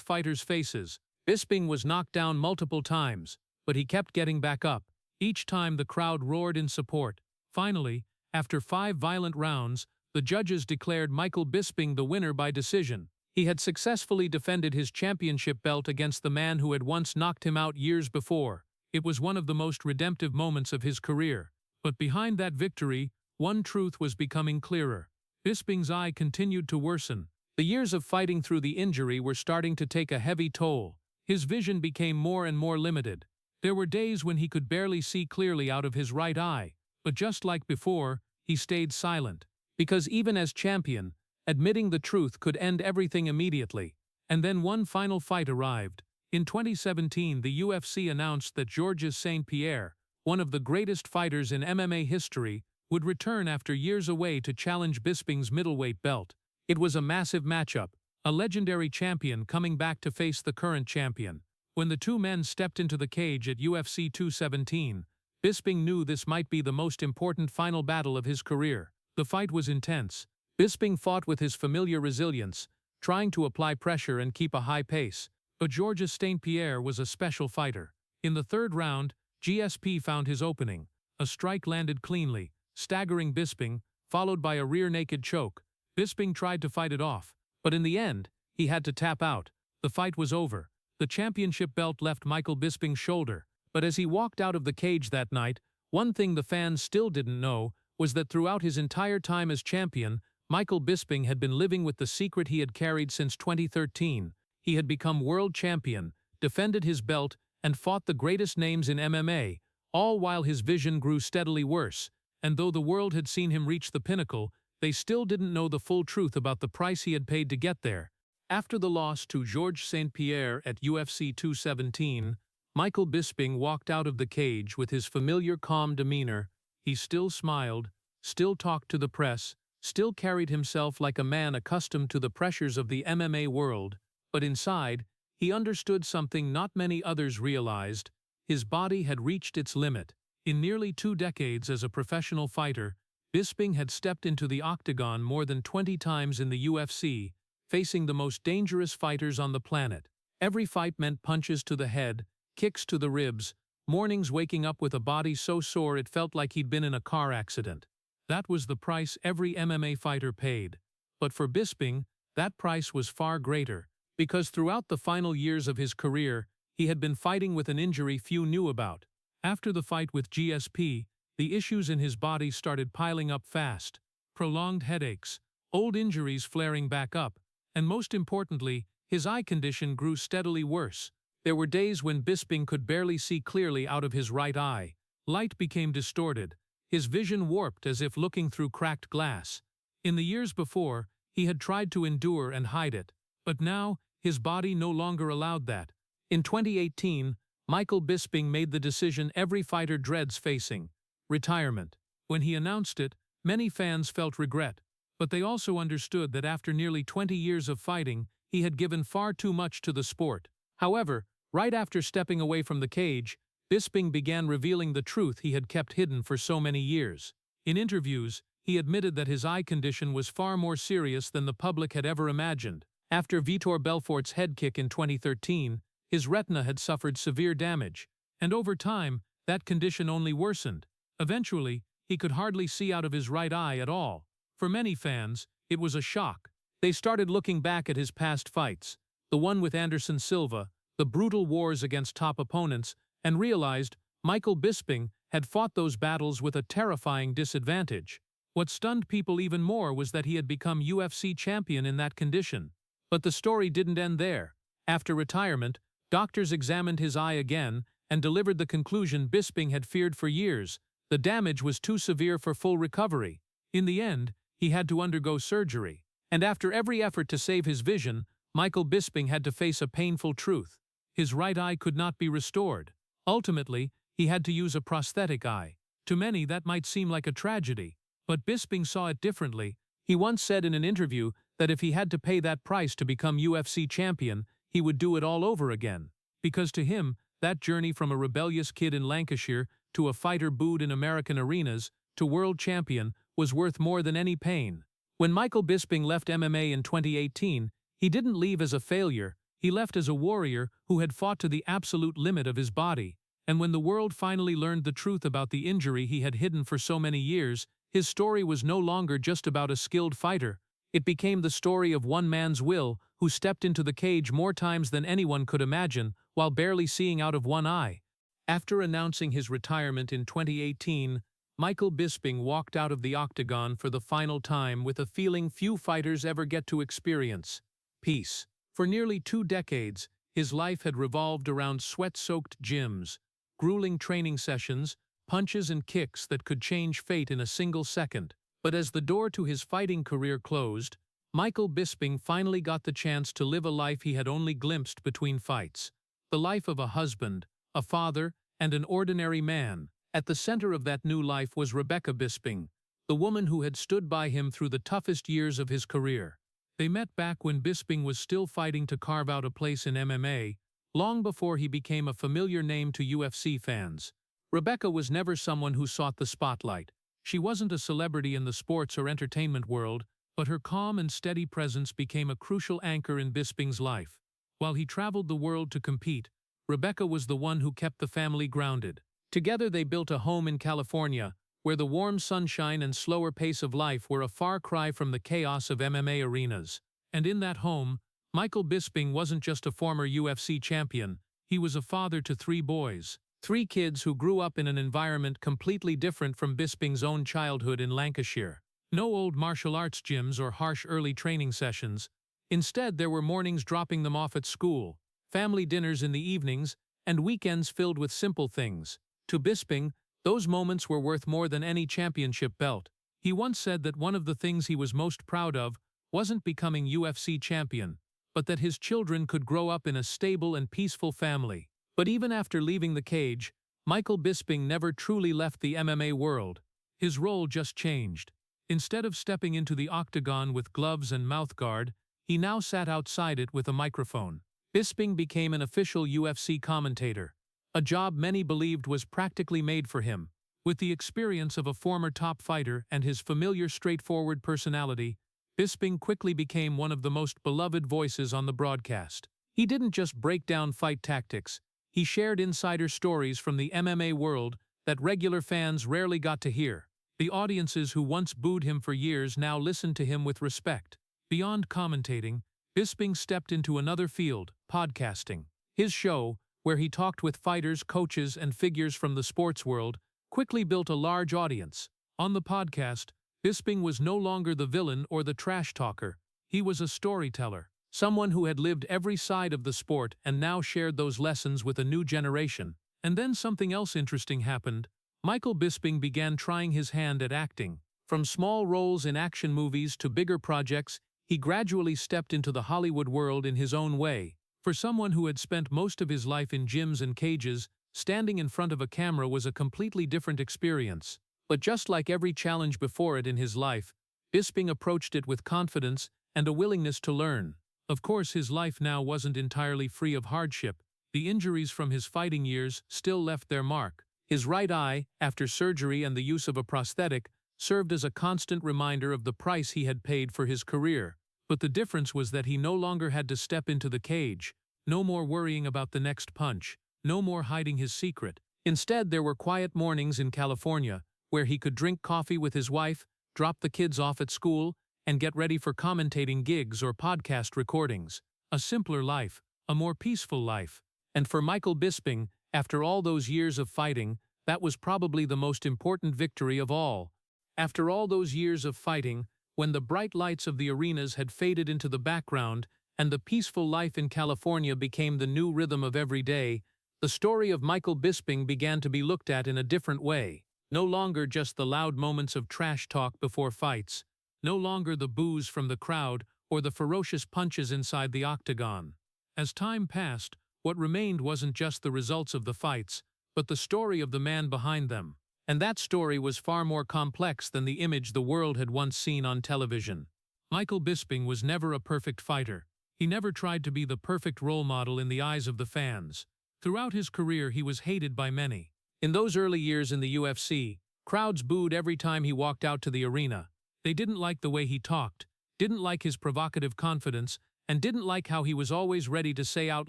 fighters' faces. Bisping was knocked down multiple times, but he kept getting back up. Each time the crowd roared in support. Finally, after 5 violent rounds, the judges declared Michael Bisping the winner by decision. He had successfully defended his championship belt against the man who had once knocked him out years before. It was one of the most redemptive moments of his career. But behind that victory, one truth was becoming clearer. Bisping's eye continued to worsen. The years of fighting through the injury were starting to take a heavy toll. His vision became more and more limited. There were days when he could barely see clearly out of his right eye, but just like before, he stayed silent. Because even as champion, admitting the truth could end everything immediately. And then one final fight arrived. In 2017, the UFC announced that Georges St-Pierre, one of the greatest fighters in MMA history, would return after years away to challenge Bisping's middleweight belt. It was a massive matchup, a legendary champion coming back to face the current champion. When the two men stepped into the cage at UFC 217, Bisping knew this might be the most important final battle of his career. The fight was intense. Bisping fought with his familiar resilience, trying to apply pressure and keep a high pace. But Georges St-Pierre was a special fighter. In the third round, GSP found his opening. A strike landed cleanly, staggering Bisping, followed by a rear-naked choke. Bisping tried to fight it off, but in the end, he had to tap out. The fight was over. The championship belt left Michael Bisping's shoulder, but as he walked out of the cage that night, one thing the fans still didn't know was that throughout his entire time as champion, Michael Bisping had been living with the secret he had carried since 2013. He had become world champion, defended his belt, and fought the greatest names in MMA, all while his vision grew steadily worse. And though the world had seen him reach the pinnacle, they still didn't know the full truth about the price he had paid to get there. After the loss to Georges St-Pierre at UFC 217, Michael Bisping walked out of the cage with his familiar calm demeanor. He still smiled, still talked to the press, still carried himself like a man accustomed to the pressures of the MMA world. But inside, he understood something not many others realized. His body had reached its limit. In nearly 2 decades as a professional fighter, Bisping had stepped into the octagon more than 20 times in the UFC, facing the most dangerous fighters on the planet. Every fight meant punches to the head, kicks to the ribs, mornings waking up with a body so sore it felt like he'd been in a car accident. That was the price every MMA fighter paid. But for Bisping, that price was far greater, because throughout the final years of his career, he had been fighting with an injury few knew about. After the fight with GSP, the issues in his body started piling up fast. Prolonged headaches, old injuries flaring back up, and most importantly, his eye condition grew steadily worse. There were days when Bisping could barely see clearly out of his right eye. Light became distorted, his vision warped as if looking through cracked glass. In the years before, he had tried to endure and hide it, but now, his body no longer allowed that. In 2018, Michael Bisping made the decision every fighter dreads facing: retirement. When he announced it, Many fans felt regret, but they also understood that after nearly 20 years of fighting, he had given far too much to the sport. However, right after stepping away from the cage, Bisping began revealing the truth he had kept hidden for so many years. In interviews, he admitted that his eye condition was far more serious than the public had ever imagined. After Vitor Belfort's head kick in 2013, his retina had suffered severe damage, and over time, that condition only worsened. Eventually, he could hardly see out of his right eye at all. For many fans, it was a shock. They started looking back at his past fights, the one with Anderson Silva, the brutal wars against top opponents, and realized Michael Bisping had fought those battles with a terrifying disadvantage. What stunned people even more was that he had become UFC champion in that condition. But the story didn't end there. After retirement, doctors examined his eye again and delivered the conclusion Bisping had feared for years. The damage was too severe for full recovery. In the end, he had to undergo surgery. And after every effort to save his vision, Michael Bisping had to face a painful truth. His right eye could not be restored. Ultimately, he had to use a prosthetic eye. To many, that might seem like a tragedy. But Bisping saw it differently. He once said in an interview that if he had to pay that price to become UFC champion, he would do it all over again. Because to him, that journey from a rebellious kid in Lancashire to a fighter booed in American arenas to world champion was worth more than any pain. When Michael Bisping left MMA in 2018, he didn't leave as a failure. He left as a warrior who had fought to the absolute limit of his body. And when the world finally learned the truth about the injury he had hidden for so many years, his story was no longer just about a skilled fighter. It became the story of one man's will who stepped into the cage more times than anyone could imagine, while barely seeing out of one eye. After announcing his retirement in 2018, Michael Bisping walked out of the octagon for the final time with a feeling few fighters ever get to experience: peace. For nearly 2 decades, his life had revolved around sweat-soaked gyms, grueling training sessions, punches and kicks that could change fate in a single second. But as the door to his fighting career closed, Michael Bisping finally got the chance to live a life he had only glimpsed between fights. The life of a husband, a father, and an ordinary man. At the center of that new life was Rebecca Bisping, the woman who had stood by him through the toughest years of his career. They met back when Bisping was still fighting to carve out a place in MMA, long before he became a familiar name to UFC fans. Rebecca was never someone who sought the spotlight. She wasn't a celebrity in the sports or entertainment world, but her calm and steady presence became a crucial anchor in Bisping's life. While he traveled the world to compete, Rebecca was the one who kept the family grounded. Together they built a home in California, where the warm sunshine and slower pace of life were a far cry from the chaos of MMA arenas. And in that home, Michael Bisping wasn't just a former UFC champion, he was a father to 3 boys. 3 kids who grew up in an environment completely different from Bisping's own childhood in Lancashire. No old martial arts gyms or harsh early training sessions. Instead, there were mornings dropping them off at school, family dinners in the evenings, and weekends filled with simple things. To Bisping, those moments were worth more than any championship belt. He once said that one of the things he was most proud of wasn't becoming UFC champion, but that his children could grow up in a stable and peaceful family. But even after leaving the cage, Michael Bisping never truly left the MMA world. His role just changed. Instead of stepping into the octagon with gloves and mouthguard, he now sat outside it with a microphone. Bisping became an official UFC commentator, a job many believed was practically made for him. With the experience of a former top fighter and his familiar straightforward personality, Bisping quickly became one of the most beloved voices on the broadcast. He didn't just break down fight tactics, he shared insider stories from the MMA world that regular fans rarely got to hear. The audiences who once booed him for years now listened to him with respect. Beyond commentating, Bisping stepped into another field, podcasting. His show, where he talked with fighters, coaches, and figures from the sports world, quickly built a large audience. On the podcast, Bisping was no longer the villain or the trash talker. He was a storyteller, someone who had lived every side of the sport and now shared those lessons with a new generation. And then something else interesting happened. Michael Bisping began trying his hand at acting. From small roles in action movies to bigger projects, he gradually stepped into the Hollywood world in his own way. For someone who had spent most of his life in gyms and cages, standing in front of a camera was a completely different experience. But just like every challenge before it in his life, Bisping approached it with confidence and a willingness to learn. Of course, his life now wasn't entirely free of hardship. The injuries from his fighting years still left their mark. His right eye, after surgery and the use of a prosthetic, served as a constant reminder of the price he had paid for his career. But the difference was that he no longer had to step into the cage, no more worrying about the next punch, no more hiding his secret. Instead, there were quiet mornings in California, where he could drink coffee with his wife, drop the kids off at school, and get ready for commentating gigs or podcast recordings. A simpler life, a more peaceful life. And for Michael Bisping, after all those years of fighting, that was probably the most important victory of all. After all those years of fighting, when the bright lights of the arenas had faded into the background and the peaceful life in California became the new rhythm of every day, the story of Michael Bisping began to be looked at in a different way. No longer just the loud moments of trash talk before fights, no longer the boos from the crowd or the ferocious punches inside the octagon. As time passed, what remained wasn't just the results of the fights, but the story of the man behind them. And that story was far more complex than the image the world had once seen on television. Michael Bisping was never a perfect fighter. He never tried to be the perfect role model in the eyes of the fans. Throughout his career, he was hated by many. In those early years in the UFC, crowds booed every time he walked out to the arena. They didn't like the way he talked, didn't like his provocative confidence, and didn't like how he was always ready to say out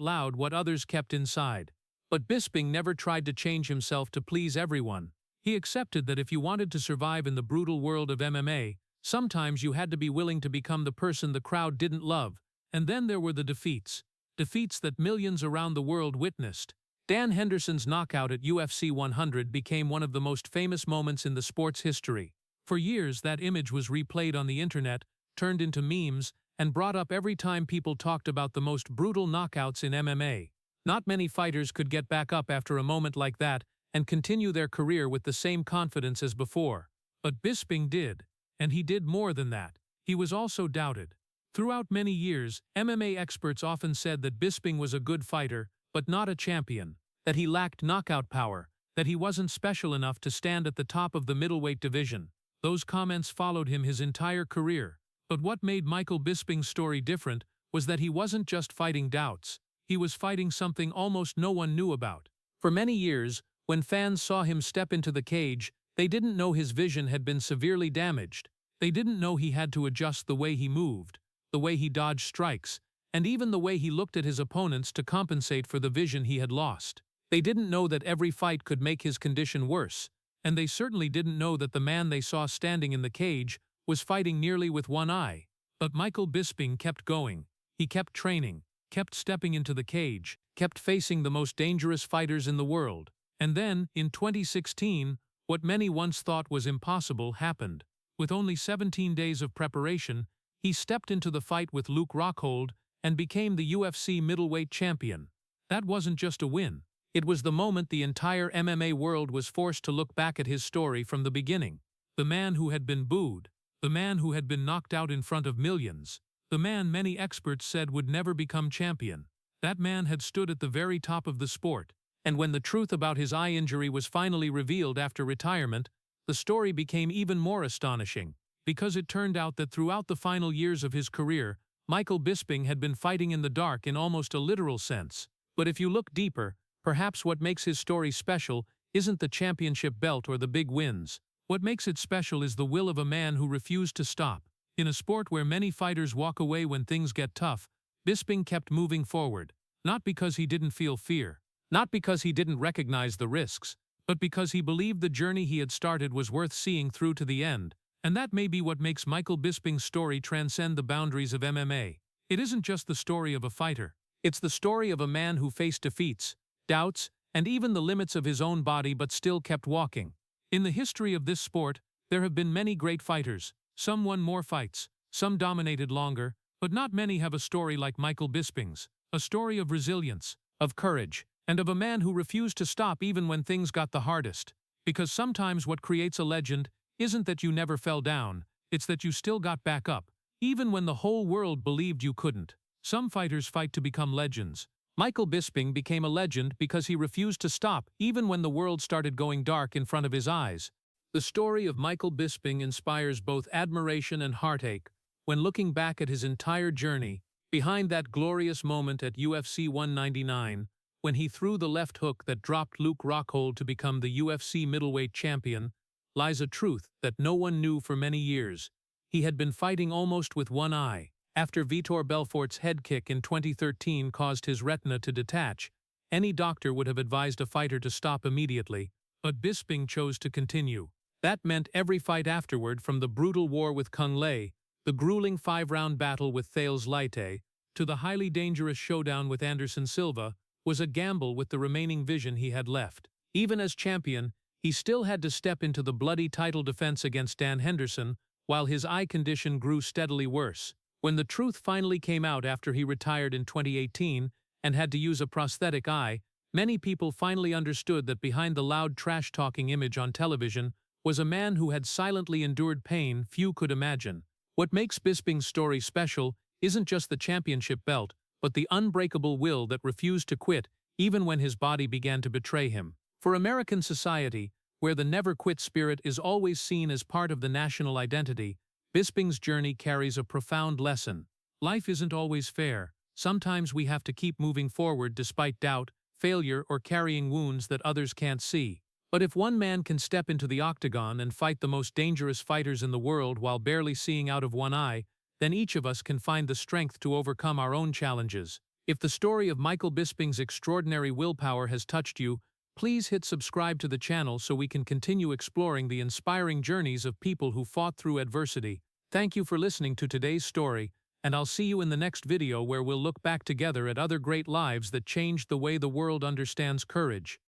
loud what others kept inside. But Bisping never tried to change himself to please everyone. He accepted that if you wanted to survive in the brutal world of MMA, sometimes you had to be willing to become the person the crowd didn't love. And then there were the defeats. Defeats that millions around the world witnessed. Dan Henderson's knockout at UFC 100 became one of the most famous moments in the sport's history. For years, that image was replayed on the internet, turned into memes, and brought up every time people talked about the most brutal knockouts in MMA. Not many fighters could get back up after a moment like that and continue their career with the same confidence as before. But Bisping did, and he did more than that. He was also doubted. Throughout many years, MMA experts often said that Bisping was a good fighter, but not a champion, that he lacked knockout power, that he wasn't special enough to stand at the top of the middleweight division. Those comments followed him his entire career. But what made Michael Bisping's story different was that he wasn't just fighting doubts. He was fighting something almost no one knew about. For many years, when fans saw him step into the cage, they didn't know his vision had been severely damaged. They didn't know he had to adjust the way he moved, the way he dodged strikes, and even the way he looked at his opponents to compensate for the vision he had lost. They didn't know that every fight could make his condition worse, and they certainly didn't know that the man they saw standing in the cage was fighting nearly with one eye. But Michael Bisping kept going. He kept training, kept stepping into the cage, kept facing the most dangerous fighters in the world. And then, in 2016, what many once thought was impossible happened. With only 17 days of preparation, he stepped into the fight with Luke Rockhold and became the UFC middleweight champion. That wasn't just a win. It was the moment the entire MMA world was forced to look back at his story from the beginning. The man who had been booed, the man who had been knocked out in front of millions, the man many experts said would never become champion. That man had stood at the very top of the sport. And when the truth about his eye injury was finally revealed after retirement, the story became even more astonishing, because it turned out that throughout the final years of his career, Michael Bisping had been fighting in the dark in almost a literal sense. But if you look deeper, perhaps what makes his story special isn't the championship belt or the big wins. What makes it special is the will of a man who refused to stop. In a sport where many fighters walk away when things get tough, Bisping kept moving forward, not because he didn't feel fear, not because he didn't recognize the risks, but because he believed the journey he had started was worth seeing through to the end. And that may be what makes Michael Bisping's story transcend the boundaries of MMA. It isn't just the story of a fighter. It's the story of a man who faced defeats, doubts, and even the limits of his own body but still kept walking. In the history of this sport, there have been many great fighters. Some won more fights, some dominated longer, but not many have a story like Michael Bisping's. A story of resilience, of courage, and of a man who refused to stop even when things got the hardest. Because sometimes what creates a legend isn't that you never fell down, it's that you still got back up, even when the whole world believed you couldn't. Some fighters fight to become legends. Michael Bisping became a legend because he refused to stop even when the world started going dark in front of his eyes. The story of Michael Bisping inspires both admiration and heartache when looking back at his entire journey. Behind that glorious moment at UFC 199, when he threw the left hook that dropped Luke Rockhold to become the UFC middleweight champion, lies a truth that no one knew for many years. He had been fighting almost with one eye. After Vitor Belfort's head kick in 2013 caused his retina to detach, any doctor would have advised a fighter to stop immediately, but Bisping chose to continue. That meant every fight afterward, from the brutal war with Kung Lei, the grueling 5-round battle with Thales Leite, to the highly dangerous showdown with Anderson Silva, was a gamble with the remaining vision he had left. Even as champion, he still had to step into the bloody title defense against Dan Henderson, while his eye condition grew steadily worse. When the truth finally came out after he retired in 2018 and had to use a prosthetic eye, many people finally understood that behind the loud trash-talking image on television was a man who had silently endured pain few could imagine. What makes Bisping's story special isn't just the championship belt, but the unbreakable will that refused to quit even when his body began to betray him. For American society, where the never-quit spirit is always seen as part of the national identity, Bisping's journey carries a profound lesson. Life isn't always fair. Sometimes we have to keep moving forward despite doubt, failure, or carrying wounds that others can't see. But if one man can step into the octagon and fight the most dangerous fighters in the world while barely seeing out of one eye, then each of us can find the strength to overcome our own challenges. If the story of Michael Bisping's extraordinary willpower has touched you, please hit subscribe to the channel so we can continue exploring the inspiring journeys of people who fought through adversity. Thank you for listening to today's story, and I'll see you in the next video where we'll look back together at other great lives that changed the way the world understands courage.